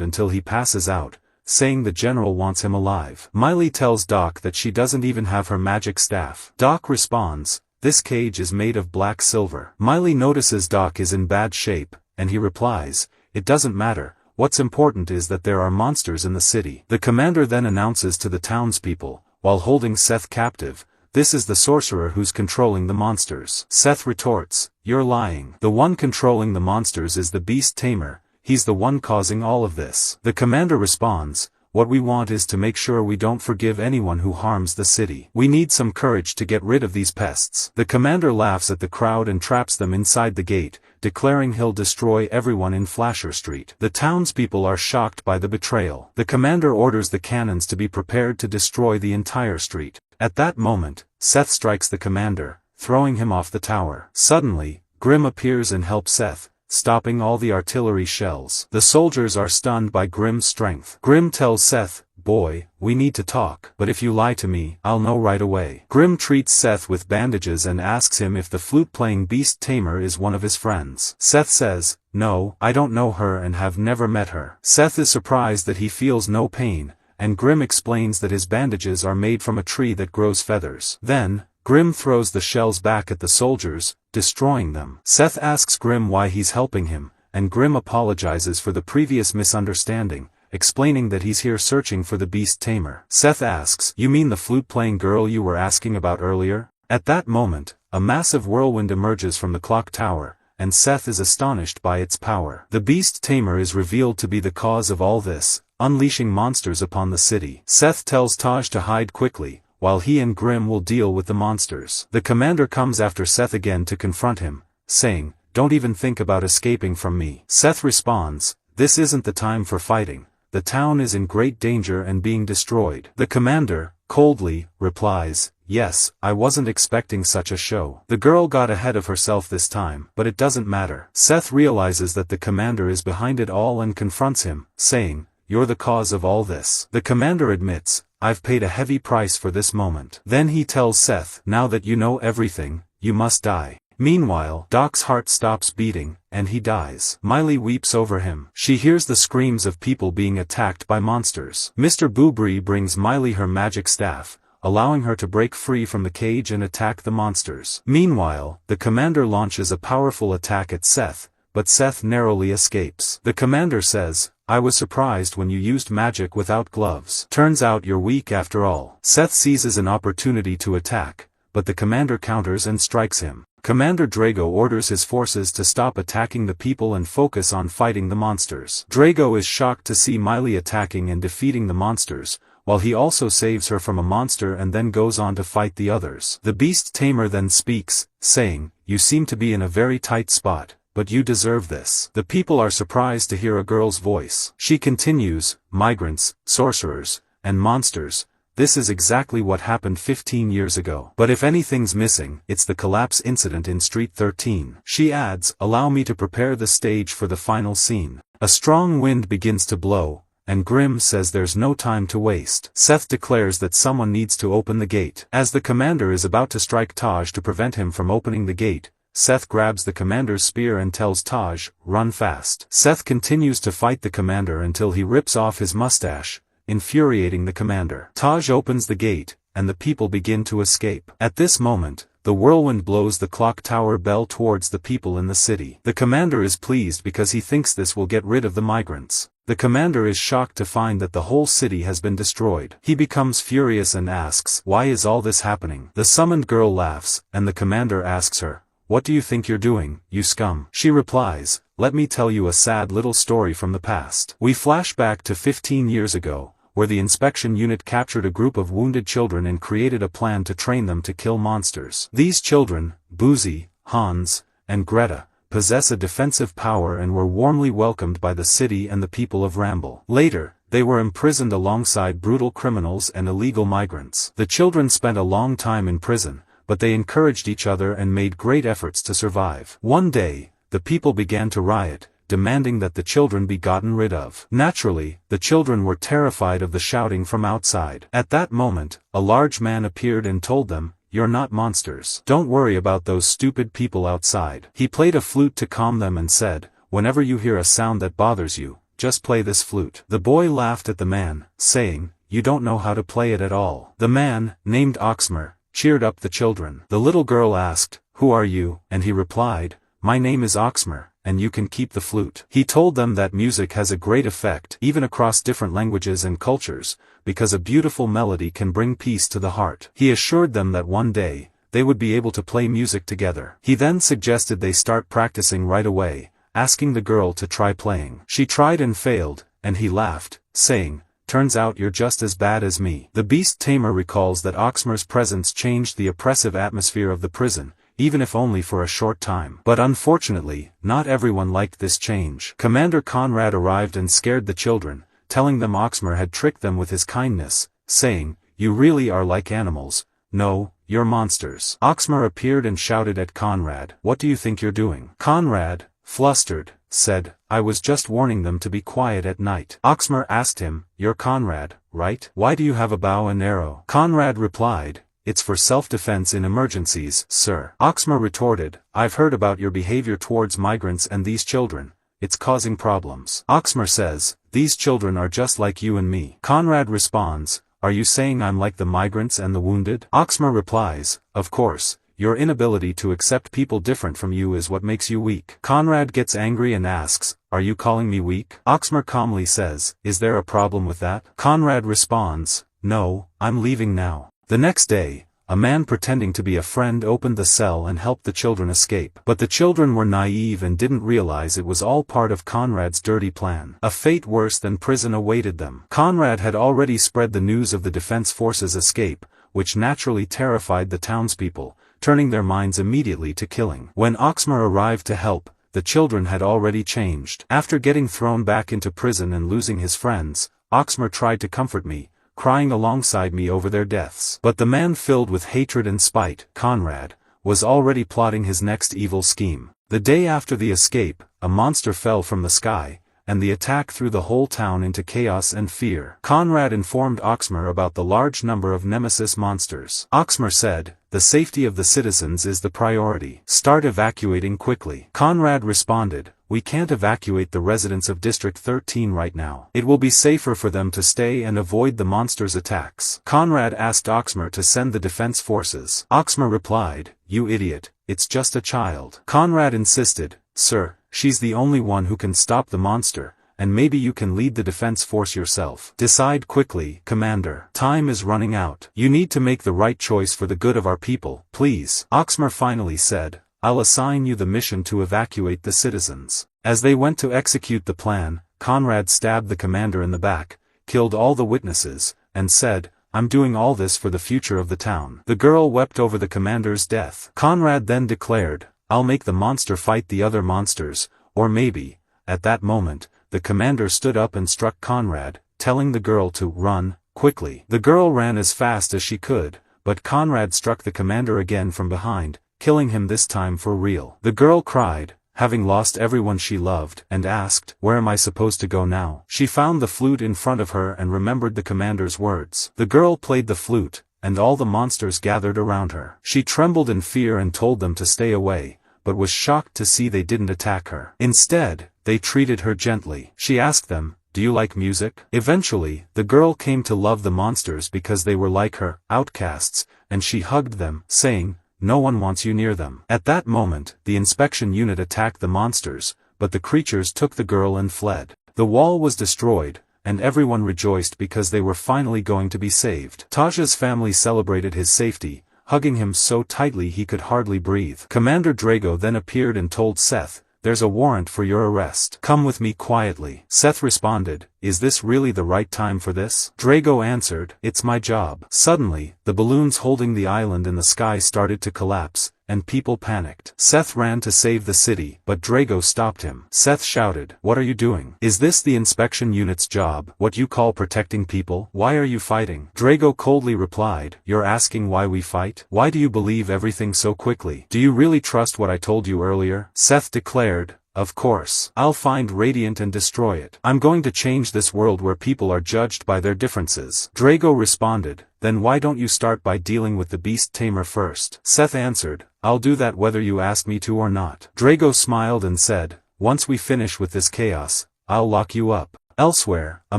until he passes out, saying the general wants him alive. Miley tells Doc that she doesn't even have her magic staff. Doc responds, "This cage is made of black silver." Miley notices Doc is in bad shape, and he replies, "It doesn't matter, what's important is that there are monsters in the city." The commander then announces to the townspeople, while holding Seth captive, "This is the sorcerer who's controlling the monsters." Seth retorts, "You're lying. The one controlling the monsters is the beast tamer. He's the one causing all of this." The commander responds, "What we want is to make sure we don't forgive anyone who harms the city. We need some courage to get rid of these pests." The commander laughs at the crowd and traps them inside the gate, declaring he'll destroy everyone in Flasher Street. The townspeople are shocked by the betrayal. The commander orders the cannons to be prepared to destroy the entire street. At that moment, Seth strikes the commander, throwing him off the tower. Suddenly, Grim appears and helps Seth, stopping all the artillery shells. The soldiers are stunned by Grim's strength. Grim tells Seth, "Boy, we need to talk, but if you lie to me, I'll know right away." Grim treats Seth with bandages and asks him if the flute-playing beast tamer is one of his friends. Seth says, "No, I don't know her and have never met her." Seth is surprised that he feels no pain, and Grim explains that his bandages are made from a tree that grows feathers. Then, Grim throws the shells back at the soldiers, destroying them. Seth asks Grim why he's helping him, and Grim apologizes for the previous misunderstanding, explaining that he's here searching for the beast tamer. Seth asks, "You mean the flute-playing girl you were asking about earlier?" At that moment, a massive whirlwind emerges from the clock tower, and Seth is astonished by its power. The beast tamer is revealed to be the cause of all this, unleashing monsters upon the city. Seth tells Taj to hide quickly, while he and Grim will deal with the monsters. The commander comes after Seth again to confront him, saying, "Don't even think about escaping from me." Seth responds, "This isn't the time for fighting. The town is in great danger and being destroyed." The commander, coldly, replies, "Yes, I wasn't expecting such a show." The girl got ahead of herself this time, but it doesn't matter. Seth realizes that the commander is behind it all and confronts him, saying, "You're the cause of all this." The commander admits, "I've paid a heavy price for this moment." Then he tells Seth, "Now that you know everything, you must die." Meanwhile, Doc's heart stops beating, and he dies. Miley weeps over him. She hears the screams of people being attacked by monsters. Mr. Boobry brings Miley her magic staff, allowing her to break free from the cage and attack the monsters. Meanwhile, the commander launches a powerful attack at Seth, but Seth narrowly escapes. The commander says, "I was surprised when you used magic without gloves. Turns out you're weak after all." Seth seizes an opportunity to attack, but the commander counters and strikes him. Commander Drago orders his forces to stop attacking the people and focus on fighting the monsters. Drago is shocked to see Miley attacking and defeating the monsters, while he also saves her from a monster and then goes on to fight the others. The beast tamer then speaks, saying, "You seem to be in a very tight spot, but you deserve this." The people are surprised to hear a girl's voice. She continues, "Migrants, sorcerers, and monsters, this is exactly what happened 15 years ago. But if anything's missing, it's the collapse incident in Street 13. She adds, "Allow me to prepare the stage for the final scene." A strong wind begins to blow, and Grim says there's no time to waste. Seth declares that someone needs to open the gate. As the commander is about to strike Taj to prevent him from opening the gate, Seth grabs the commander's spear and tells Taj, "Run fast." Seth continues to fight the commander until he rips off his mustache, infuriating the commander. Taj opens the gate, and the people begin to escape. At this moment, the whirlwind blows the clock tower bell towards the people in the city. The commander is pleased because he thinks this will get rid of the migrants. The commander is shocked to find that the whole city has been destroyed. He becomes furious and asks, "Why is all this happening?" The summoned girl laughs, and the commander asks her, "What do you think you're doing, you scum?" She replies, "Let me tell you a sad little story from the past." We flash back to 15 years ago, where the inspection unit captured a group of wounded children and created a plan to train them to kill monsters. These children, Boozy, Hans, and Greta, possess a defensive power and were warmly welcomed by the city and the people of Ramble. Later, they were imprisoned alongside brutal criminals and illegal migrants. The children spent a long time in prison, but they encouraged each other and made great efforts to survive. One day, the people began to riot, demanding that the children be gotten rid of. Naturally, the children were terrified of the shouting from outside. At that moment, a large man appeared and told them, "You're not monsters. Don't worry about those stupid people outside." He played a flute to calm them and said, "Whenever you hear a sound that bothers you, just play this flute." The boy laughed at the man, saying, "You don't know how to play it at all." The man, named Oxmer, cheered up the children. The little girl asked, "Who are you?" And he replied, "My name is Oxmer, and you can keep the flute." He told them that music has a great effect even across different languages and cultures, because a beautiful melody can bring peace to the heart. He assured them that one day, they would be able to play music together. He then suggested they start practicing right away, asking the girl to try playing. She tried and failed, and he laughed, saying, "Turns out you're just as bad as me." The beast tamer recalls that Oxmer's presence changed the oppressive atmosphere of the prison, even if only for a short time. But unfortunately, not everyone liked this change. Commander Conrad arrived and scared the children, telling them Oxmer had tricked them with his kindness, saying, "You really are like animals. No, you're monsters." Oxmer appeared and shouted at Conrad, "What do you think you're doing?" Conrad, flustered, said, "I was just warning them to be quiet at night." Oxmer asked him, "You're Conrad, right? Why do you have a bow and arrow?" Conrad replied, "It's for self-defense in emergencies, sir." Oxmer retorted, "I've heard about your behavior towards migrants and these children. It's causing problems." Oxmer says, "These children are just like you and me." Conrad responds, "Are you saying I'm like the migrants and the wounded?" Oxmer replies, "Of course. Your inability to accept people different from you is what makes you weak." Conrad gets angry and asks, "Are you calling me weak?" Oxmer calmly says, "Is there a problem with that?" Conrad responds, "No, I'm leaving now." The next day, a man pretending to be a friend opened the cell and helped the children escape. But the children were naive and didn't realize it was all part of Conrad's dirty plan. A fate worse than prison awaited them. Conrad had already spread the news of the defense forces' escape, which naturally terrified the townspeople, turning their minds immediately to killing. When Oxmer arrived to help, the children had already changed. After getting thrown back into prison and losing his friends, Oxmer tried to comfort me, crying alongside me over their deaths. But the man filled with hatred and spite, Conrad, was already plotting his next evil scheme. The day after the escape, a monster fell from the sky, and the attack threw the whole town into chaos and fear. Conrad informed Oxmer about the large number of nemesis monsters. Oxmer said, "The safety of the citizens is the priority. Start evacuating quickly." Conrad responded, "We can't evacuate the residents of District 13 right now. It will be safer for them to stay and avoid the monsters' attacks." Conrad asked Oxmer to send the defense forces. Oxmer replied, "You idiot, it's just a child." Conrad insisted, "Sir, she's the only one who can stop the monster, and maybe you can lead the defense force yourself. Decide quickly, Commander. Time is running out. You need to make the right choice for the good of our people, please." Oxmer finally said, "I'll assign you the mission to evacuate the citizens." As they went to execute the plan, Conrad stabbed the commander in the back, killed all the witnesses, and said, "I'm doing all this for the future of the town." The girl wept over the commander's death. Conrad then declared, "I'll make the monster fight the other monsters, or maybe." At that moment, the commander stood up and struck Conrad, telling the girl to run quickly. The girl ran as fast as she could, but Conrad struck the commander again from behind, killing him this time for real. The girl cried, having lost everyone she loved, and asked, "Where am I supposed to go now?" She found the flute in front of her and remembered the commander's words. The girl played the flute, and all the monsters gathered around her. She trembled in fear and told them to stay away, but was shocked to see they didn't attack her. Instead, they treated her gently. She asked them, "Do you like music?" Eventually, the girl came to love the monsters because they were like her, outcasts, and she hugged them, saying, "No one wants you near them." At that moment, the inspection unit attacked the monsters, but the creatures took the girl and fled. The wall was destroyed, and everyone rejoiced because they were finally going to be saved. Taja's family celebrated his safety, hugging him so tightly he could hardly breathe. Commander Drago then appeared and told Seth, "There's a warrant for your arrest. Come with me quietly." Seth responded, "Is this really the right time for this?" Drago answered, "It's my job." Suddenly, the balloons holding the island in the sky started to collapse, and people panicked. Seth ran to save the city, but Drago stopped him. Seth shouted, "What are you doing? Is this the inspection unit's job, what you call protecting people? Why are you fighting?" Drago coldly replied, "You're asking why we fight? Why do you believe everything so quickly? Do you really trust what I told you earlier?" Seth declared, "Of course. I'll find Radiant and destroy it. I'm going to change this world where people are judged by their differences." Drago responded, "Then why don't you start by dealing with the beast tamer first?" Seth answered, "I'll do that whether you ask me to or not." Drago smiled and said, "Once we finish with this chaos, I'll lock you up." Elsewhere, a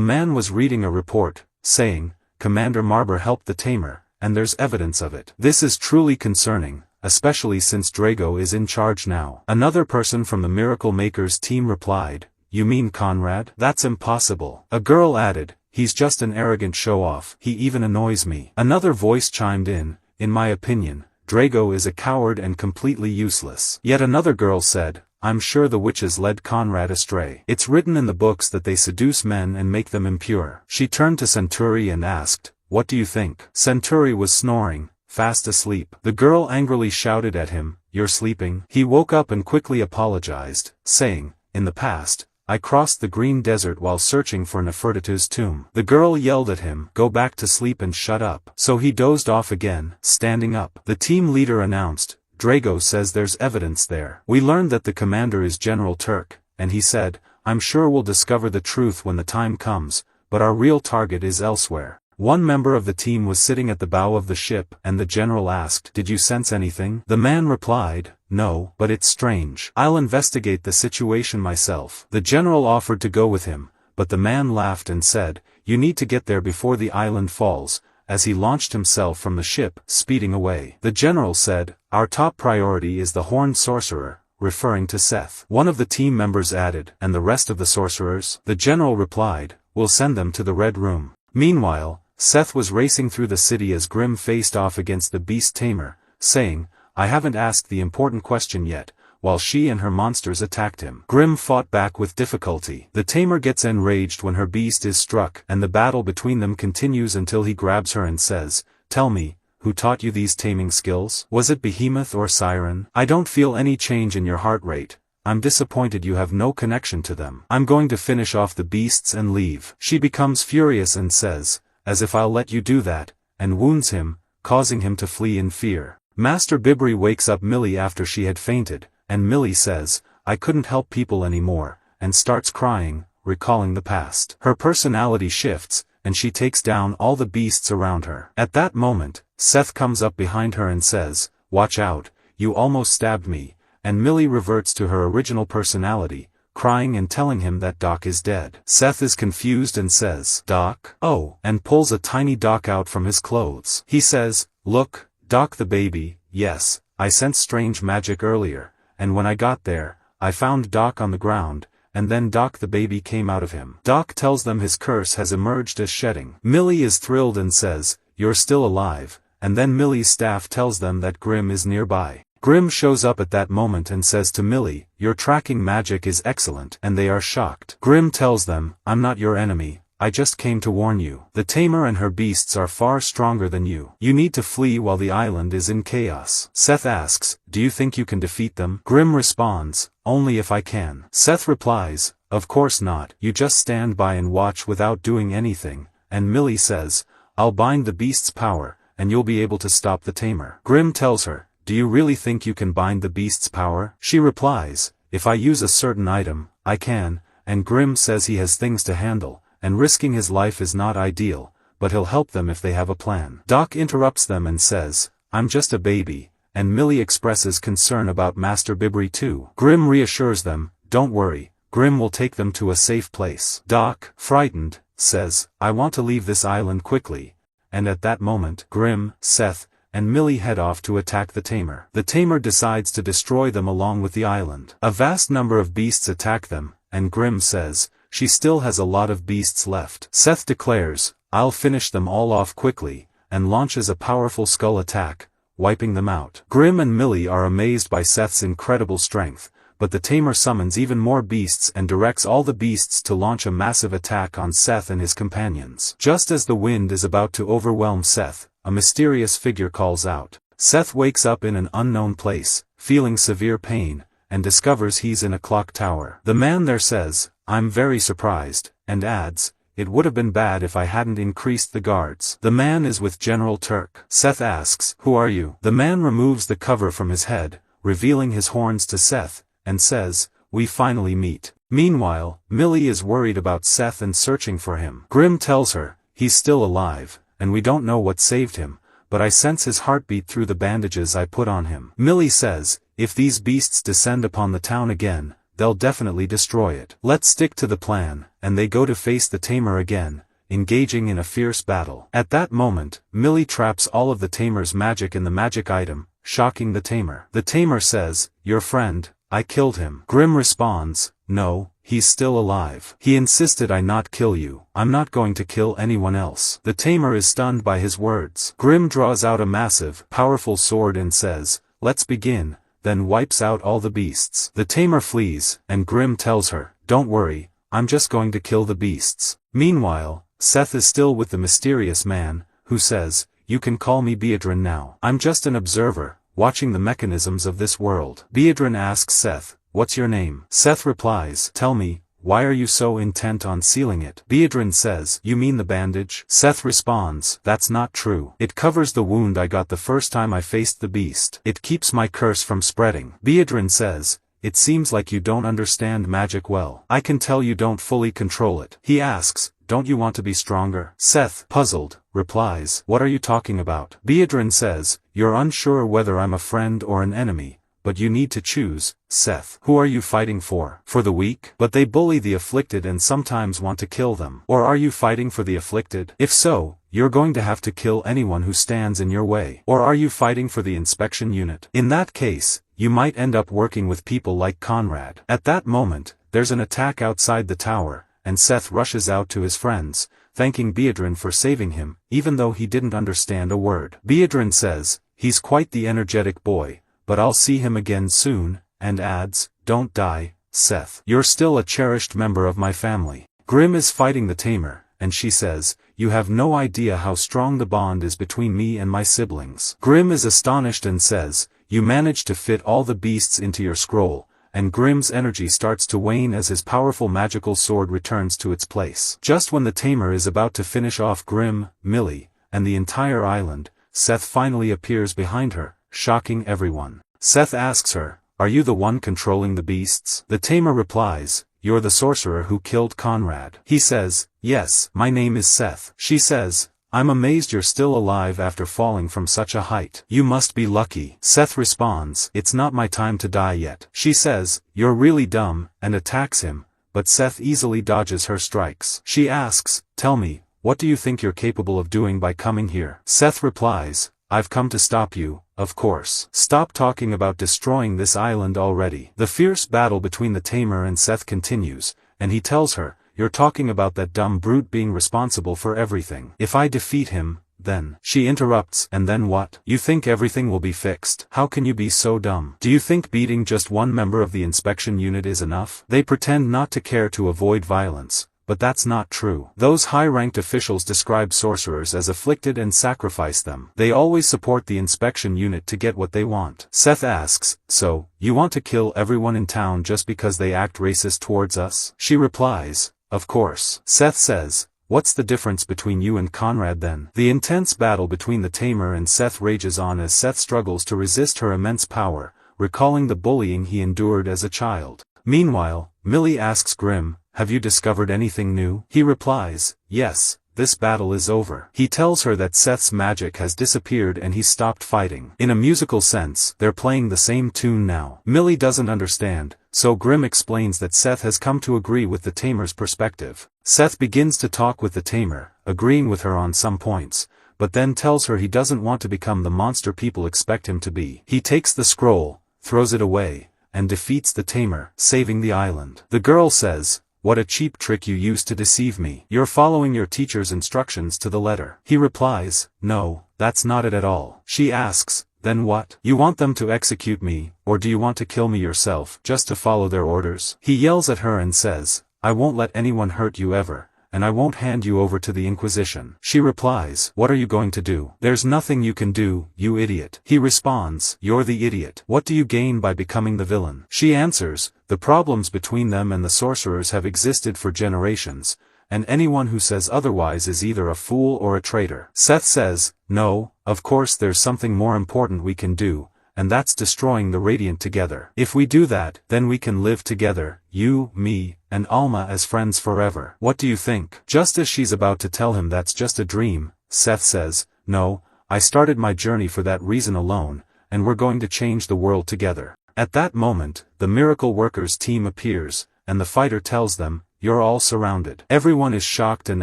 man was reading a report, saying, "Commander Marber helped the tamer, and there's evidence of it. This is truly concerning, especially since Drago is in charge now." Another person from the Miracle Makers team replied, "You mean Conrad? That's impossible." A girl added, "He's just an arrogant show-off. He even annoys me." Another voice chimed in my opinion, Drago is a coward and completely useless. Yet another girl said, "I'm sure the witches led Conrad astray. It's written in the books that they seduce men and make them impure." She turned to Centauri and asked, "What do you think?" Centauri was snoring, fast asleep. The girl angrily shouted at him, "You're sleeping?" He woke up and quickly apologized, saying, "In the past, I crossed the green desert while searching for Nefertiti's tomb." The girl yelled at him, "Go back to sleep and shut up." So he dozed off again, standing up. The team leader announced, "Drago says there's evidence there. We learned that the commander is General Turk, and he said, I'm sure we'll discover the truth when the time comes, but our real target is elsewhere." One member of the team was sitting at the bow of the ship, and the general asked, "Did you sense anything?" The man replied, "No, but it's strange. I'll investigate the situation myself." The general offered to go with him, but the man laughed and said, "You need to get there before the island falls," as he launched himself from the ship, speeding away. The general said, "Our top priority is the Horned Sorcerer," referring to Seth. One of the team members added, "And the rest of the sorcerers?" The general replied, "We'll send them to the Red Room." Meanwhile, Seth was racing through the city as Grim faced off against the beast tamer, saying, "I haven't asked the important question yet," while she and her monsters attacked him. Grim fought back with difficulty. The tamer gets enraged when her beast is struck, and the battle between them continues until he grabs her and says, "Tell me, who taught you these taming skills? Was it Behemoth or Siren? I don't feel any change in your heart rate. I'm disappointed you have no connection to them. I'm going to finish off the beasts and leave." She becomes furious and says, "As if I'll let you do that," and wounds him, causing him to flee in fear. Master Bibri wakes up Millie after she had fainted, and Millie says, "I couldn't help people anymore," and starts crying, recalling the past. Her personality shifts, and she takes down all the beasts around her. At that moment, Seth comes up behind her and says, "Watch out, you almost stabbed me," and Millie reverts to her original personality, crying and telling him that Doc is dead. Seth is confused and says, "Doc? Oh," and pulls a tiny Doc out from his clothes. He says, "Look, Doc the baby, yes, I sensed strange magic earlier, and when I got there, I found Doc on the ground, and then Doc the baby came out of him." Doc tells them his curse has emerged as shedding. Millie is thrilled and says, "You're still alive," and then Millie's staff tells them that Grim is nearby. Grim shows up at that moment and says to Millie, "Your tracking magic is excellent," and they are shocked. Grim tells them, "I'm not your enemy, I just came to warn you. The tamer and her beasts are far stronger than you. You need to flee while the island is in chaos." Seth asks, "Do you think you can defeat them?" Grim responds, "Only if I can." Seth replies, "Of course not. You just stand by and watch without doing anything," and Millie says, "I'll bind the beast's power, and you'll be able to stop the tamer." Grim tells her, "Do you really think you can bind the beast's power?" She replies, if I use a certain item, I can, and Grimm says he has things to handle, and risking his life is not ideal, but he'll help them if they have a plan. Doc interrupts them and says, I'm just a baby, and Millie expresses concern about Master Bibri too. Grimm reassures them, don't worry, Grimm will take them to a safe place. Doc, frightened, says, I want to leave this island quickly, and at that moment, Grimm, Seth, and Millie head off to attack the tamer. The tamer decides to destroy them along with the island. A vast number of beasts attack them, and Grimm says, she still has a lot of beasts left. Seth declares, I'll finish them all off quickly, and launches a powerful skull attack, wiping them out. Grimm and Millie are amazed by Seth's incredible strength, but the tamer summons even more beasts and directs all the beasts to launch a massive attack on Seth and his companions. Just as the wind is about to overwhelm Seth, a mysterious figure calls out. Seth wakes up in an unknown place, feeling severe pain, and discovers he's in a clock tower. The man there says, I'm very surprised, and adds, it would have been bad if I hadn't increased the guards. The man is with General Turk. Seth asks, who are you? The man removes the cover from his head, revealing his horns to Seth, and says, we finally meet. Meanwhile, Millie is worried about Seth and searching for him. Grimm tells her, he's still alive, and we don't know what saved him, but I sense his heartbeat through the bandages I put on him. Millie says, if these beasts descend upon the town again, they'll definitely destroy it. Let's stick to the plan, and they go to face the tamer again, engaging in a fierce battle. At that moment, Millie traps all of the tamer's magic in the magic item, shocking the tamer. The tamer says, your friend, I killed him. Grimm responds, no, he's still alive. He insisted I not kill you. I'm not going to kill anyone else. The tamer is stunned by his words. Grimm draws out a massive, powerful sword and says, let's begin, then wipes out all the beasts. The tamer flees, and Grimm tells her, don't worry, I'm just going to kill the beasts. Meanwhile, Seth is still with the mysterious man, who says, you can call me Beadrin now. I'm just an observer, watching the mechanisms of this world. Beadrin asks Seth, what's your name? Seth replies, tell me, why are you so intent on sealing it? Beadrin says, you mean the bandage? Seth responds, that's not true. It covers the wound I got the first time I faced the beast. It keeps my curse from spreading. Beadrin says, it seems like you don't understand magic well. I can tell you don't fully control it. He asks, don't you want to be stronger? Seth, puzzled, replies, what are you talking about? Beadrin says, you're unsure whether I'm a friend or an enemy, but you need to choose, Seth. Who are you fighting for? For the weak? But they bully the afflicted and sometimes want to kill them. Or are you fighting for the afflicted? If so, you're going to have to kill anyone who stands in your way. Or are you fighting for the inspection unit? In that case, you might end up working with people like Conrad. At that moment, there's an attack outside the tower, and Seth rushes out to his friends, thanking Beadrin for saving him, even though he didn't understand a word. Beadrin says, he's quite the energetic boy, but I'll see him again soon, and adds, don't die, Seth. You're still a cherished member of my family. Grimm is fighting the tamer, and she says, you have no idea how strong the bond is between me and my siblings. Grimm is astonished and says, you managed to fit all the beasts into your scroll, and Grimm's energy starts to wane as his powerful magical sword returns to its place. Just when the tamer is about to finish off Grimm, Millie, and the entire island, Seth finally appears behind her, shocking everyone. Seth asks her, are you the one controlling the beasts? The tamer replies, you're the sorcerer who killed Conrad. He says, yes, my name is Seth. She says, I'm amazed you're still alive after falling from such a height. You must be lucky. Seth responds, it's not my time to die yet. She says, you're really dumb, and attacks him, but Seth easily dodges her strikes. She asks, tell me, what do you think you're capable of doing by coming here? Seth replies, I've come to stop you, of course. Stop talking about destroying this island already. The fierce battle between the tamer and Seth continues, and he tells her, you're talking about that dumb brute being responsible for everything. If I defeat him, then. She interrupts, and then what? You think everything will be fixed? How can you be so dumb? Do you think beating just one member of the inspection unit is enough? They pretend not to care to avoid violence, but that's not true. Those high-ranked officials describe sorcerers as afflicted and sacrifice them. They always support the inspection unit to get what they want. Seth asks, so, you want to kill everyone in town just because they act racist towards us? She replies, of course. Seth says, what's the difference between you and Conrad then? The intense battle between the tamer and Seth rages on as Seth struggles to resist her immense power, recalling the bullying he endured as a child. Meanwhile, Millie asks Grim, "Have you discovered anything new?" He replies, "Yes, this battle is over." He tells her that Seth's magic has disappeared and he stopped fighting. In a musical sense, they're playing the same tune now. Millie doesn't understand, so Grim explains that Seth has come to agree with the Tamer's perspective. Seth begins to talk with the Tamer, agreeing with her on some points, but then tells her he doesn't want to become the monster people expect him to be. He takes the scroll, throws it away, and defeats the Tamer, saving the island. The girl says, "What a cheap trick you used to deceive me. You're following your teacher's instructions to the letter." He replies, "No, that's not it at all." She asks, "Then what? You want them to execute me, or do you want to kill me yourself, just to follow their orders?" He yells at her and says, "I won't let anyone hurt you ever, and I won't hand you over to the Inquisition." She replies, "What are you going to do?" "There's nothing you can do, you idiot." He responds, "You're the idiot. What do you gain by becoming the villain?" She answers, "The problems between them and the sorcerers have existed for generations, and anyone who says otherwise is either a fool or a traitor." Seth says, "No, of course there's something more important we can do, and that's destroying the Radiant together. If we do that, then we can live together, you, me, and Alma as friends forever. What do you think?" Just as she's about to tell him that's just a dream, Seth says, "No, I started my journey for that reason alone, and we're going to change the world together." At that moment, the Miracle Workers team appears, and the fighter tells them, "You're all surrounded." Everyone is shocked and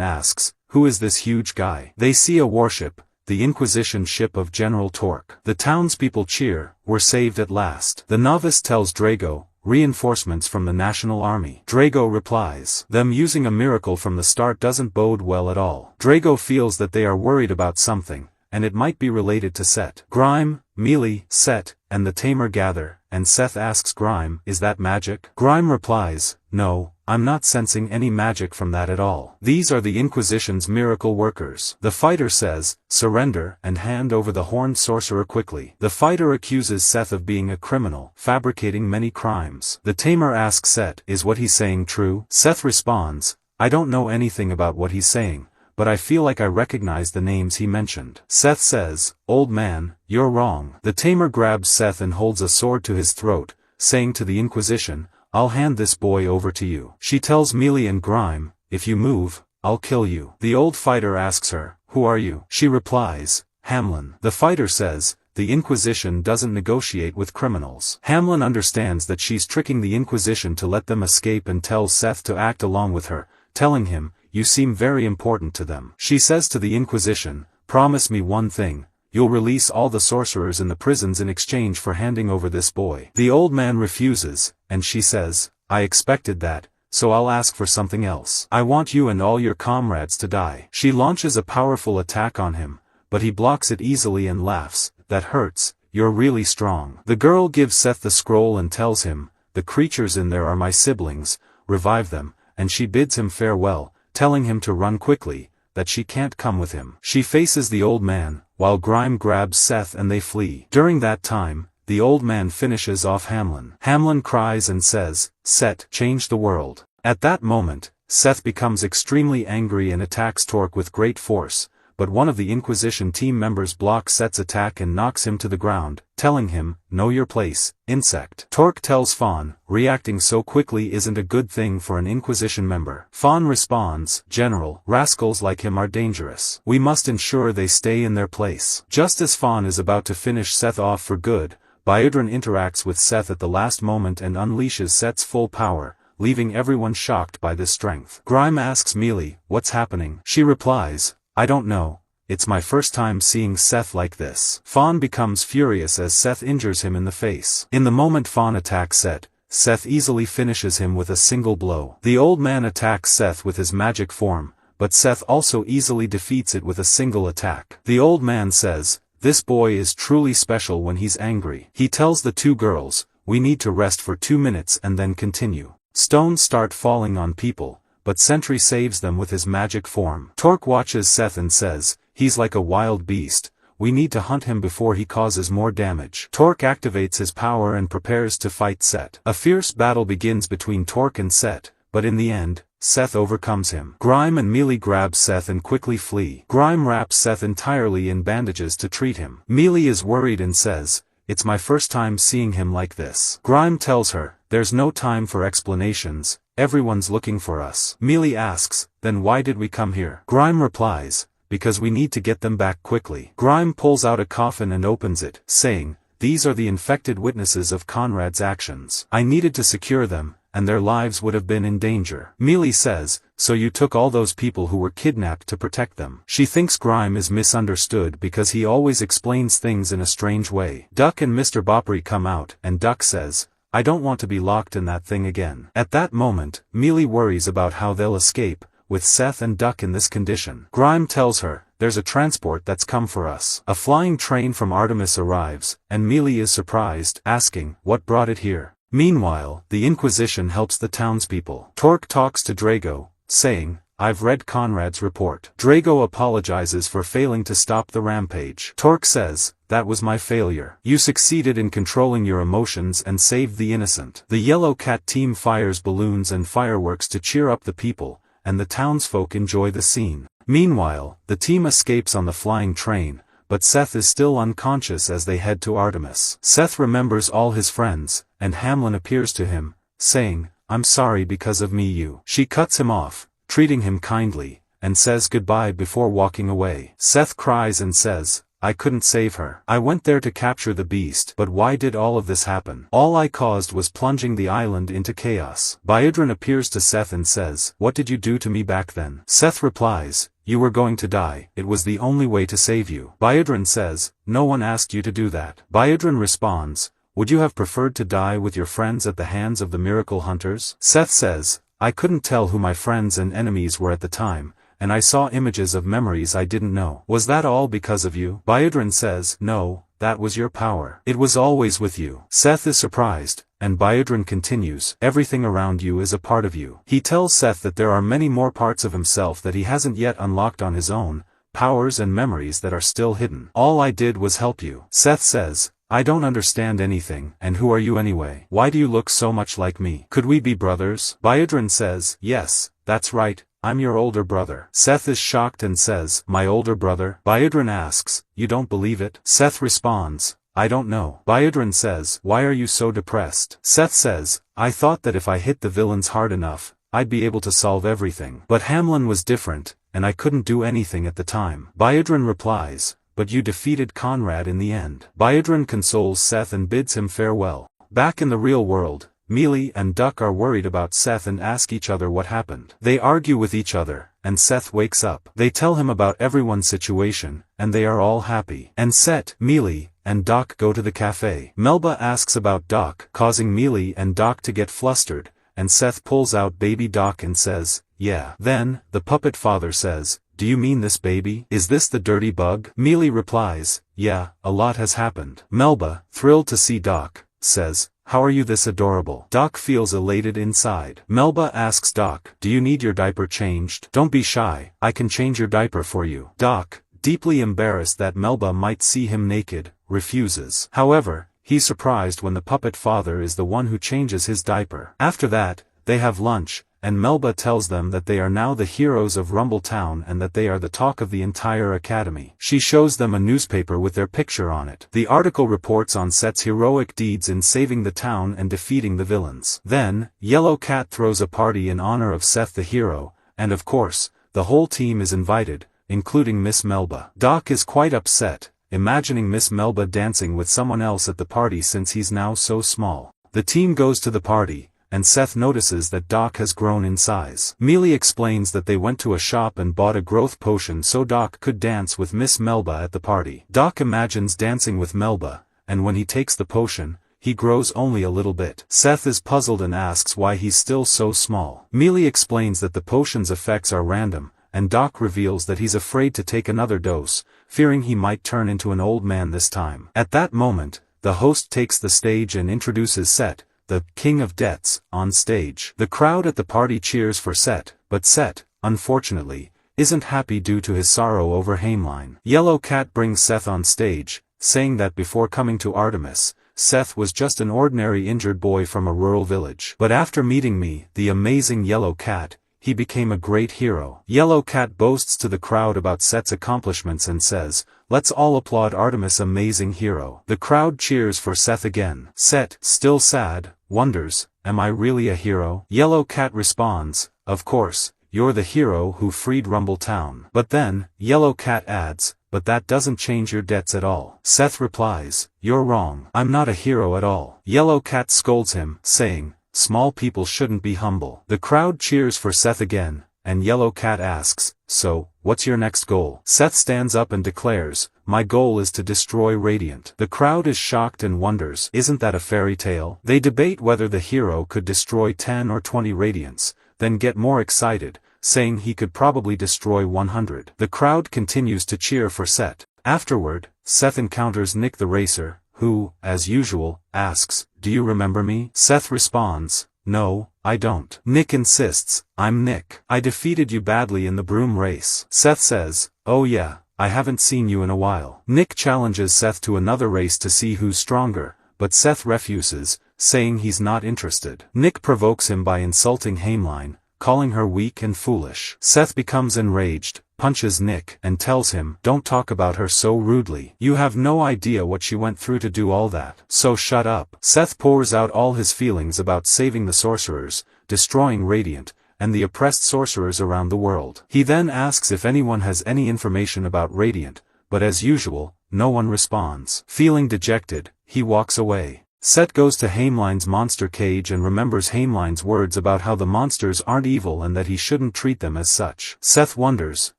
asks, "Who is this huge guy?" They see a warship, the Inquisition ship of General Torque. The townspeople cheer, "We're saved at last." The novice tells Drago, "Reinforcements from the National Army." Drago replies, "Them using a miracle from the start doesn't bode well at all." Drago feels that they are worried about something, and it might be related to Set. Grime, Mealy, Set, and the Tamer gather, and Seth asks Grime, "Is that magic?" Grime replies, "No, I'm not sensing any magic from that at all. These are the Inquisition's miracle workers." The fighter says, "Surrender and hand over the horned sorcerer quickly." The fighter accuses Seth of being a criminal, fabricating many crimes. The Tamer asks Seth, "Is what he's saying true?" Seth responds, "I don't know anything about what he's saying, but I feel like I recognize the names he mentioned." Seth says, "Old man, you're wrong." The Tamer grabs Seth and holds a sword to his throat, saying to the Inquisition, "I'll hand this boy over to you." She tells Mealy and Grime, "If you move, I'll kill you." The old fighter asks her, "Who are you?" She replies, "Hamlin." The fighter says, "The Inquisition doesn't negotiate with criminals." Hamlin understands that she's tricking the Inquisition to let them escape and tells Seth to act along with her, telling him, "You seem very important to them." She says to the Inquisition, "Promise me one thing. You'll release all the sorcerers in the prisons in exchange for handing over this boy." The old man refuses, and she says, "I expected that, so I'll ask for something else. I want you and all your comrades to die." She launches a powerful attack on him, but he blocks it easily and laughs, "That hurts, you're really strong." The girl gives Seth the scroll and tells him, "The creatures in there are my siblings, revive them," and she bids him farewell, telling him to run quickly, that she can't come with him. She faces the old man, while Grime grabs Seth and they flee. During that time, the old man finishes off Hamlin. Hamlin cries and says, "Set, change the world." At that moment, Seth becomes extremely angry and attacks Torque with great force, but one of the Inquisition team members blocks Set's attack and knocks him to the ground, telling him, "Know your place, insect." Torque tells Fawn, "Reacting so quickly isn't a good thing for an Inquisition member." Fawn responds, "General, rascals like him are dangerous. We must ensure they stay in their place." Just as Fawn is about to finish Seth off for good, Baudron interacts with Seth at the last moment and unleashes Seth's full power, leaving everyone shocked by this strength. Grime asks Mealy, "What's happening?" She replies, "I don't know. It's my first time seeing Seth like this." Fawn becomes furious as Seth injures him in the face. In the moment Fawn attacks Seth easily finishes him with a single blow. The old man attacks Seth with his magic form, but Seth also easily defeats it with a single attack. The old man says, "This boy is truly special when he's angry." He tells the two girls, "We need to rest for 2 minutes and then continue." Stones start falling on people, but Sentry saves them with his magic form. Torque watches Seth and says, "He's like a wild beast. We need to hunt him before he causes more damage." Torque activates his power and prepares to fight Seth. A fierce battle begins between Torque and Seth, but in the end, Seth overcomes him. Grime and Mealy grab Seth and quickly flee. Grime wraps Seth entirely in bandages to treat him. Mealy is worried and says, it's my first time seeing him like this. Grime tells her, there's no time for explanations, everyone's looking for us. Mealy asks, then why did we come here? Grime replies, because we need to get them back quickly. Grime pulls out a coffin and opens it, saying, these are the infected witnesses of Conrad's actions. I needed to secure them, and their lives would have been in danger. Mealy says, so you took all those people who were kidnapped to protect them. She thinks Grime is misunderstood because he always explains things in a strange way. Duck and Mr. Bopri come out, and Duck says, I don't want to be locked in that thing again. At that moment, Mealy worries about how they'll escape, with Seth and Duck in this condition. Grime tells her, there's a transport that's come for us. A flying train from Artemis arrives, and Mealy is surprised, asking, what brought it here? Meanwhile, the Inquisition helps the townspeople. Torque talks to Drago, saying, I've read Conrad's report. Drago apologizes for failing to stop the rampage. Torque says, that was my failure. You succeeded in controlling your emotions and saved the innocent. The Yellow Cat team fires balloons and fireworks to cheer up the people, and the townsfolk enjoy the scene. Meanwhile, the team escapes on the flying train, but Seth is still unconscious as they head to Artemis. Seth remembers all his friends, and Hamlin appears to him, saying, I'm sorry because of me. She cuts him off, treating him kindly, and says goodbye before walking away. Seth cries and says, I couldn't save her. I went there to capture the beast, but why did all of this happen? All I caused was plunging the island into chaos. Biodrin appears to Seth and says, what did you do to me back then? Seth replies, you were going to die, it was the only way to save you. Biodrin says, no one asked you to do that. Biodrin responds, would you have preferred to die with your friends at the hands of the miracle hunters? Seth says, I couldn't tell who my friends and enemies were at the time, and I saw images of memories I didn't know. Was that all because of you? Biodrin says, no, that was your power. It was always with you. Seth is surprised, and Biodrin continues, everything around you is a part of you. He tells Seth that there are many more parts of himself that he hasn't yet unlocked on his own, powers and memories that are still hidden. All I did was help you. Seth says, I don't understand anything, and who are you anyway? Why do you look so much like me? Could we be brothers? Biodrin says, yes, that's right. I'm your older brother. Seth is shocked and says, my older brother? Biodrin asks, you don't believe it? Seth responds, I don't know. Biodrin says, why are you so depressed? Seth says, I thought that if I hit the villains hard enough, I'd be able to solve everything. But Hamlin was different, and I couldn't do anything at the time. Biodrin replies, but you defeated Conrad in the end. Biodrin consoles Seth and bids him farewell. Back in the real world, Mealy and Duck are worried about Seth and ask each other what happened. They argue with each other, and Seth wakes up. They tell him about everyone's situation, and they are all happy. And Seth, Mealy, and Doc go to the cafe. Melba asks about Doc, causing Mealy and Doc to get flustered, and Seth pulls out baby Doc and says, yeah. Then, the puppet father says, do you mean this baby? Is this the dirty bug? Mealy replies, yeah, a lot has happened. Melba, thrilled to see Doc, says, how are you this adorable? Doc feels elated inside. Melba asks Doc, do you need your diaper changed? Don't be shy, I can change your diaper for you. Doc, deeply embarrassed that Melba might see him naked, refuses. However, he's surprised when the puppet father is the one who changes his diaper. After that, they have lunch, and Melba tells them that they are now the heroes of Rumble Town and that they are the talk of the entire academy. She shows them a newspaper with their picture on it. The article reports on Seth's heroic deeds in saving the town and defeating the villains. Then, Yellow Cat throws a party in honor of Seth the hero, and of course, the whole team is invited, including Miss Melba. Doc is quite upset, imagining Miss Melba dancing with someone else at the party since he's now so small. The team goes to the party, and Seth notices that Doc has grown in size. Mealy explains that they went to a shop and bought a growth potion so Doc could dance with Miss Melba at the party. Doc imagines dancing with Melba, and when he takes the potion, he grows only a little bit. Seth is puzzled and asks why he's still so small. Mealy explains that the potion's effects are random, and Doc reveals that he's afraid to take another dose, fearing he might turn into an old man this time. At that moment, the host takes the stage and introduces Seth, the King of Deaths, on stage. The crowd at the party cheers for Seth, but Seth, unfortunately, isn't happy due to his sorrow over Hamlin. Yellow Cat brings Seth on stage, saying that before coming to Artemis, Seth was just an ordinary injured boy from a rural village. But after meeting me, the amazing Yellow Cat, he became a great hero. Yellow Cat boasts to the crowd about Set's accomplishments and says, "Let's all applaud Artemis, amazing hero." The crowd cheers for Seth again. Set, still sad, wonders, "Am I really a hero?" Yellow Cat responds, "Of course, you're the hero who freed Rumble Town." But then, Yellow Cat adds, "But that doesn't change your debts at all." Seth replies, "You're wrong. I'm not a hero at all." Yellow Cat scolds him, saying, "Small people shouldn't be humble." The crowd cheers for Seth again, and Yellow Cat asks, "So, what's your next goal?" Seth stands up and declares, "My goal is to destroy Radiant." The crowd is shocked and wonders, "Isn't that a fairy tale?" They debate whether the hero could destroy 10 or 20 Radiants, then get more excited, saying he could probably destroy 100. The crowd continues to cheer for Seth. Afterward, Seth encounters Nick the Racer, who, as usual, asks, "Do you remember me?" Seth responds, "No, I don't." Nick insists, "I'm Nick. I defeated you badly in the broom race." Seth says, "Oh yeah, I haven't seen you in a while." Nick challenges Seth to another race to see who's stronger, but Seth refuses, saying he's not interested. Nick provokes him by insulting Haimline, calling her weak and foolish. Seth becomes enraged, punches Nick, and tells him, "Don't talk about her so rudely. You have no idea what she went through to do all that. So shut up." Seth pours out all his feelings about saving the sorcerers, destroying Radiant, and the oppressed sorcerers around the world. He then asks if anyone has any information about Radiant, but as usual, no one responds. Feeling dejected, he walks away. Seth goes to Haimline's monster cage and remembers Haimline's words about how the monsters aren't evil and that he shouldn't treat them as such. Seth wonders,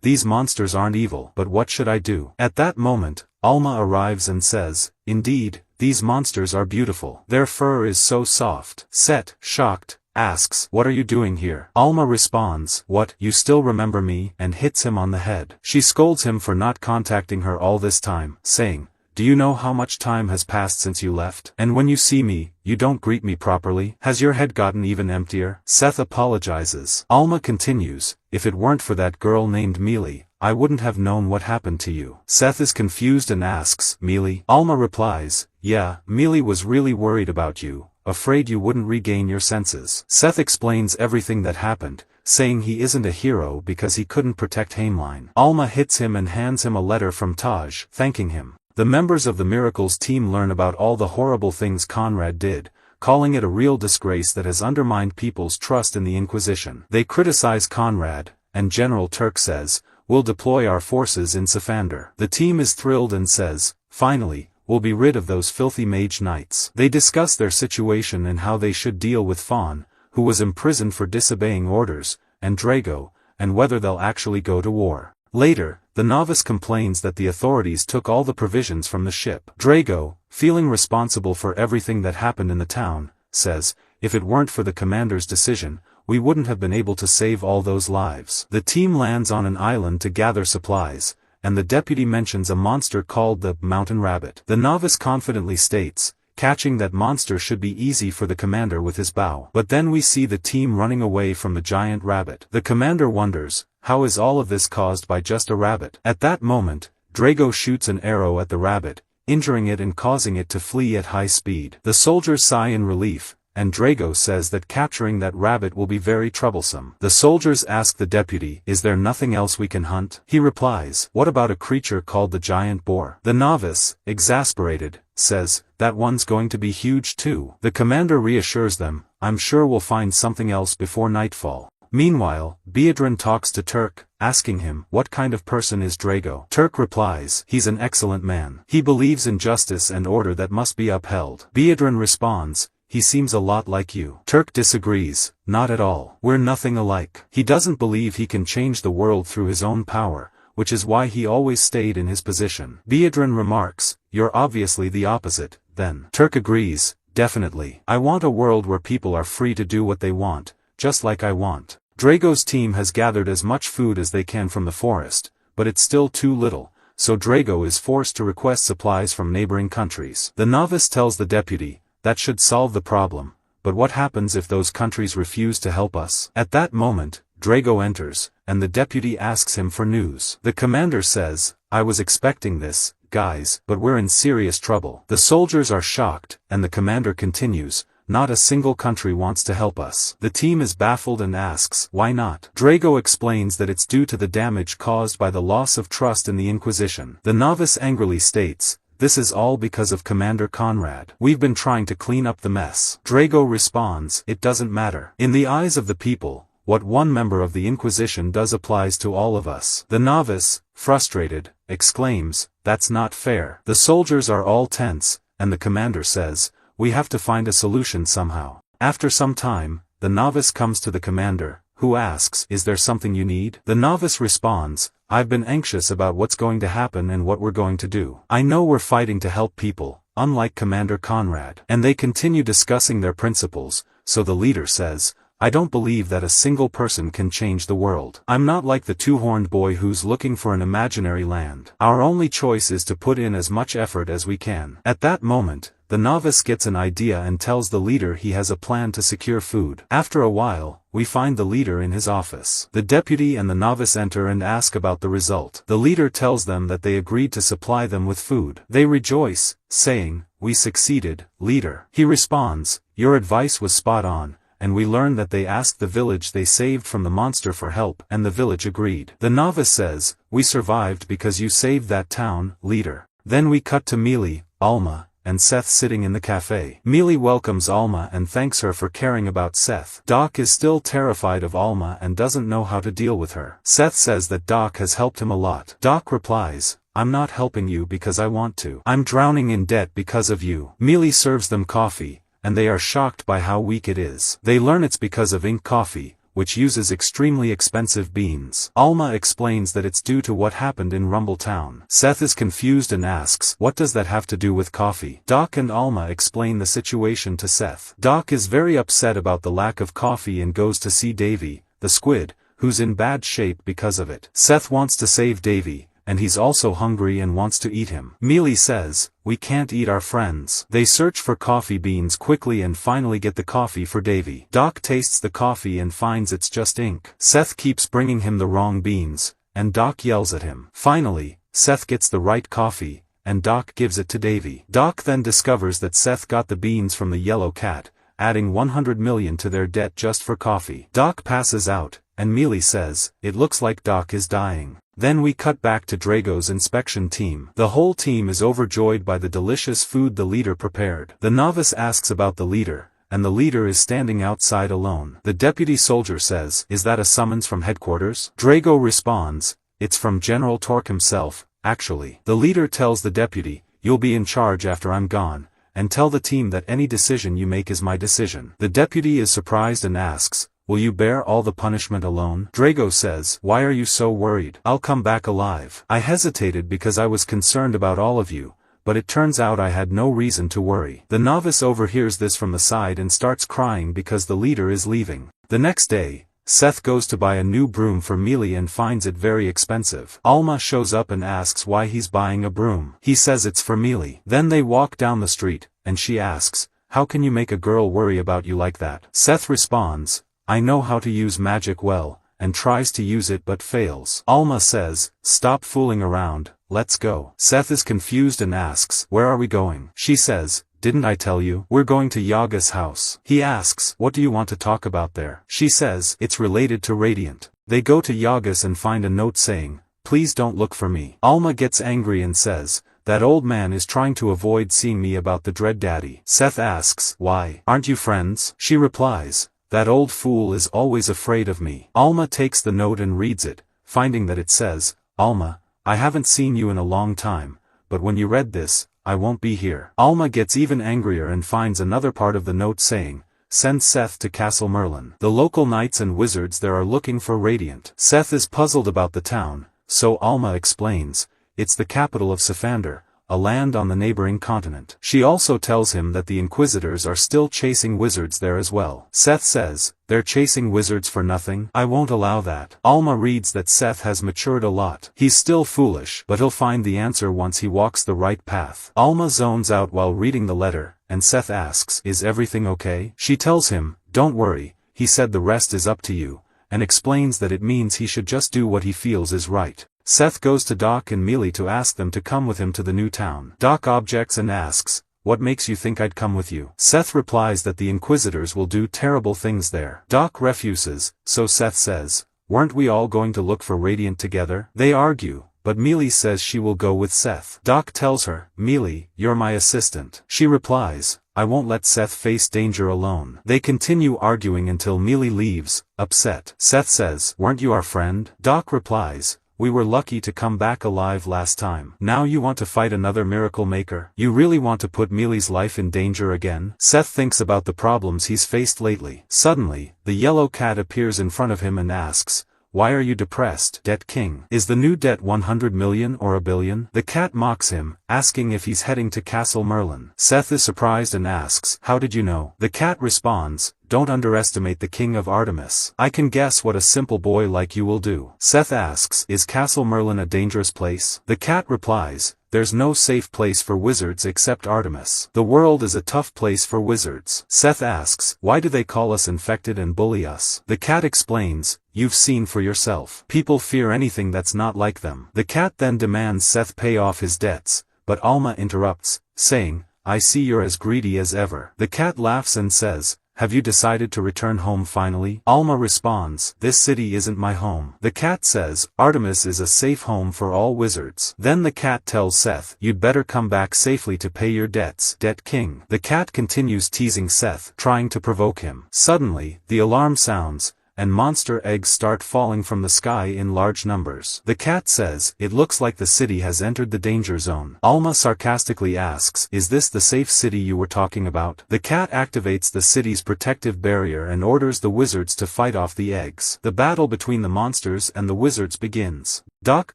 "These monsters aren't evil, but what should I do?" At that moment, Alma arrives and says, "Indeed, these monsters are beautiful. Their fur is so soft." Seth, shocked, asks, "What are you doing here?" Alma responds, "What, you still remember me?" and hits him on the head. She scolds him for not contacting her all this time, saying, "Do you know how much time has passed since you left? And when you see me, you don't greet me properly? Has your head gotten even emptier?" Seth apologizes. Alma continues, "If it weren't for that girl named Mealy, I wouldn't have known what happened to you." Seth is confused and asks, "Mealy?" Alma replies, "Yeah, Mealy was really worried about you, afraid you wouldn't regain your senses." Seth explains everything that happened, saying he isn't a hero because he couldn't protect Haimline. Alma hits him and hands him a letter from Taj, thanking him. The members of the Miracles team learn about all the horrible things Conrad did, calling it a real disgrace that has undermined people's trust in the Inquisition. They criticize Conrad, and General Turk says, "We'll deploy our forces in Safandar." The team is thrilled and says, "Finally, we'll be rid of those filthy mage knights." They discuss their situation and how they should deal with Fawn, who was imprisoned for disobeying orders, and Drago, and whether they'll actually go to war. Later, the novice complains that the authorities took all the provisions from the ship. Drago, feeling responsible for everything that happened in the town, says, "If it weren't for the commander's decision, we wouldn't have been able to save all those lives." The team lands on an island to gather supplies, and the deputy mentions a monster called the Mountain Rabbit. The novice confidently states, catching that monster should be easy for the commander with his bow. But then we see the team running away from the giant rabbit. The commander wonders, how is all of this caused by just a rabbit? At that moment, Drago shoots an arrow at the rabbit, injuring it and causing it to flee at high speed. The soldiers sigh in relief, and Drago says that capturing that rabbit will be very troublesome. The soldiers ask the deputy, "Is there nothing else we can hunt?" He replies, "What about a creature called the giant boar?" The novice, exasperated, says, "That one's going to be huge too." The commander reassures them, "I'm sure we'll find something else before nightfall." Meanwhile, Beadrin talks to Turk, asking him, "What kind of person is Drago?" Turk replies, "He's an excellent man. He believes in justice and order that must be upheld." Beadrin responds, "He seems a lot like you." Turk disagrees, "Not at all. We're nothing alike. He doesn't believe he can change the world through his own power, which is why he always stayed in his position." Beadrin remarks, "You're obviously the opposite, then." Turk agrees, "Definitely. I want a world where people are free to do what they want, just like I want." Drago's team has gathered as much food as they can from the forest, but it's still too little, so Drago is forced to request supplies from neighboring countries. The novice tells the deputy, "That should solve the problem, but what happens if those countries refuse to help us?" At that moment, Drago enters, and the deputy asks him for news. The commander says, "I was expecting this, guys, but we're in serious trouble." The soldiers are shocked, and the commander continues, not a single country wants to help us. The team is baffled and asks, why not? Drago explains that it's due to the damage caused by the loss of trust in the Inquisition. The novice angrily states, this is all because of Commander Conrad. We've been trying to clean up the mess. Drago responds, it doesn't matter. In the eyes of the people, what one member of the Inquisition does applies to all of us. The novice, frustrated, exclaims, that's not fair. The soldiers are all tense, and the commander says, we have to find a solution somehow. After some time, the novice comes to the commander, who asks, is there something you need? The novice responds, I've been anxious about what's going to happen and what we're going to do. I know we're fighting to help people, unlike Commander Conrad. And they continue discussing their principles, so the leader says, I don't believe that a single person can change the world. I'm not like the two-horned boy who's looking for an imaginary land. Our only choice is to put in as much effort as we can. At that moment, the novice gets an idea and tells the leader he has a plan to secure food. After a while, we find the leader in his office. The deputy and the novice enter and ask about the result. The leader tells them that they agreed to supply them with food. They rejoice, saying, we succeeded, leader. He responds, your advice was spot on. And we learn that they asked the village they saved from the monster for help, and the village agreed. The novice says, we survived because you saved that town, leader. Then we cut to Mealy, Alma, and Seth sitting in the cafe. Mealy welcomes Alma and thanks her for caring about Seth. Doc is still terrified of Alma and doesn't know how to deal with her. Seth says that Doc has helped him a lot. Doc replies, I'm not helping you because I want to. I'm drowning in debt because of you. Mealy serves them coffee, and they are shocked by how weak it is. They learn it's because of ink coffee, which uses extremely expensive beans. Alma explains that it's due to what happened in Rumble Town. Seth is confused and asks, what does that have to do with coffee? Doc and Alma explain the situation to Seth. Doc is very upset about the lack of coffee and goes to see Davy, the squid, who's in bad shape because of it. Seth wants to save Davy, and he's also hungry and wants to eat him. Mealy says, we can't eat our friends. They search for coffee beans quickly and finally get the coffee for Davy. Doc tastes the coffee and finds it's just ink. Seth keeps bringing him the wrong beans, and Doc yells at him. Finally, Seth gets the right coffee, and Doc gives it to Davy. Doc then discovers that Seth got the beans from the yellow cat, adding 100 million to their debt just for coffee. Doc passes out, and Mealy says, it looks like Doc is dying. Then we cut back to Drago's inspection team. The whole team is overjoyed by the delicious food the leader prepared. The novice asks about the leader, and the leader is standing outside alone. The deputy soldier says, is that a summons from headquarters? Drago responds, it's from General Torque himself, actually. The leader tells the deputy, you'll be in charge after I'm gone, and tell the team that any decision you make is my decision. The deputy is surprised and asks, will you bear all the punishment alone? Drago says, why are you so worried? I'll come back alive. I hesitated because I was concerned about all of you, but it turns out I had no reason to worry. The novice overhears this from the side and starts crying because the leader is leaving. The next day, Seth goes to buy a new broom for Mealy and finds it very expensive. Alma shows up and asks why he's buying a broom. He says it's for Mealy. Then they walk down the street, and she asks, how can you make a girl worry about you like that? Seth responds, I know how to use magic well, and tries to use it but fails. Alma says, stop fooling around, let's go. Seth is confused and asks, where are we going? She says, didn't I tell you? We're going to Yaga's house. He asks, what do you want to talk about there? She says, it's related to Radiant. They go to Yaga's and find a note saying, please don't look for me. Alma gets angry and says, that old man is trying to avoid seeing me about the Dread Daddy. Seth asks, why? Aren't you friends? She replies, that old fool is always afraid of me. Alma takes the note and reads it, finding that it says, Alma, I haven't seen you in a long time, but when you read this, I won't be here. Alma gets even angrier and finds another part of the note saying, send Seth to Castle Merlin. The local knights and wizards there are looking for Radiant. Seth is puzzled about the town, so Alma explains, it's the capital of Sephander, a land on the neighboring continent. She also tells him that the Inquisitors are still chasing wizards there as well. Seth says, they're chasing wizards for nothing? I won't allow that. Alma reads that Seth has matured a lot. He's still foolish, but he'll find the answer once he walks the right path. Alma zones out while reading the letter, and Seth asks, is everything okay? She tells him, don't worry, he said the rest is up to you, and explains that it means he should just do what he feels is right. Seth goes to Doc and Mealy to ask them to come with him to the new town. Doc objects and asks, what makes you think I'd come with you? Seth replies that the Inquisitors will do terrible things there. Doc refuses, so Seth says, weren't we all going to look for Radiant together? They argue, but Mealy says she will go with Seth. Doc tells her, Mealy, you're my assistant. She replies, I won't let Seth face danger alone. They continue arguing until Mealy leaves, upset. Seth says, weren't you our friend? Doc replies, we were lucky to come back alive last time. Now you want to fight another miracle maker? You really want to put Mealy's life in danger again? Seth thinks about the problems he's faced lately. Suddenly, the yellow cat appears in front of him and asks, why are you depressed, Det King? Is the new debt 100 million or a billion? The cat mocks him, asking if he's heading to Castle Merlin. Seth is surprised and asks, how did you know? The cat responds, don't underestimate the King of Artemis. I can guess what a simple boy like you will do. Seth asks, is Castle Merlin a dangerous place? The cat replies, there's no safe place for wizards except Artemis. The world is a tough place for wizards. Seth asks, why do they call us infected and bully us? The cat explains, you've seen for yourself. People fear anything that's not like them. The cat then demands Seth pay off his debts, but Alma interrupts, saying, I see you're as greedy as ever. The cat laughs and says, have you decided to return home finally? Alma responds, this city isn't my home. The cat says, Artemis is a safe home for all wizards. Then the cat tells Seth, you'd better come back safely to pay your debts, Det King. The cat continues teasing Seth, trying to provoke him. Suddenly, the alarm sounds, and monster eggs start falling from the sky in large numbers. The cat says, it looks like the city has entered the danger zone. Alma sarcastically asks, is this the safe city you were talking about? The cat activates the city's protective barrier and orders the wizards to fight off the eggs. The battle between the monsters and the wizards begins. Doc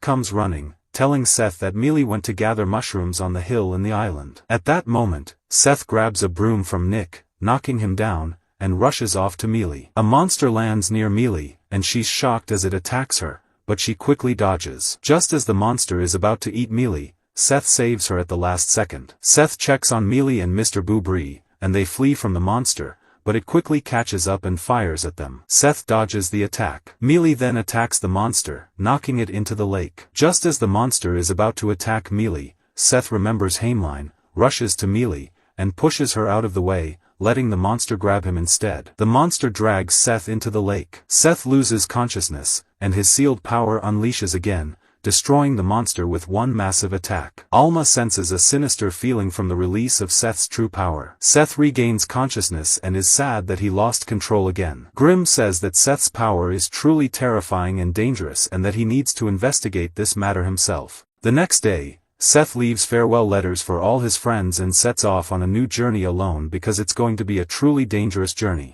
comes running, telling Seth that Mealy went to gather mushrooms on the hill in the island. At that moment, Seth grabs a broom from Nick, knocking him down, and rushes off to Mealy. A monster lands near Mealy, and she's shocked as it attacks her, but she quickly dodges. Just as the monster is about to eat Mealy, Seth saves her at the last second. Seth checks on Mealy and Mr. Boobrie, and they flee from the monster, but it quickly catches up and fires at them. Seth dodges the attack. Mealy then attacks the monster, knocking it into the lake. Just as the monster is about to attack Mealy, Seth remembers Haimline, rushes to Mealy, and pushes her out of the way, letting the monster grab him instead. The monster drags Seth into the lake. Seth loses consciousness, and his sealed power unleashes again, destroying the monster with one massive attack. Alma senses a sinister feeling from the release of Seth's true power. Seth regains consciousness and is sad that he lost control again. Grimm says that Seth's power is truly terrifying and dangerous and that he needs to investigate this matter himself. The next day, Seth leaves farewell letters for all his friends and sets off on a new journey alone because it's going to be a truly dangerous journey.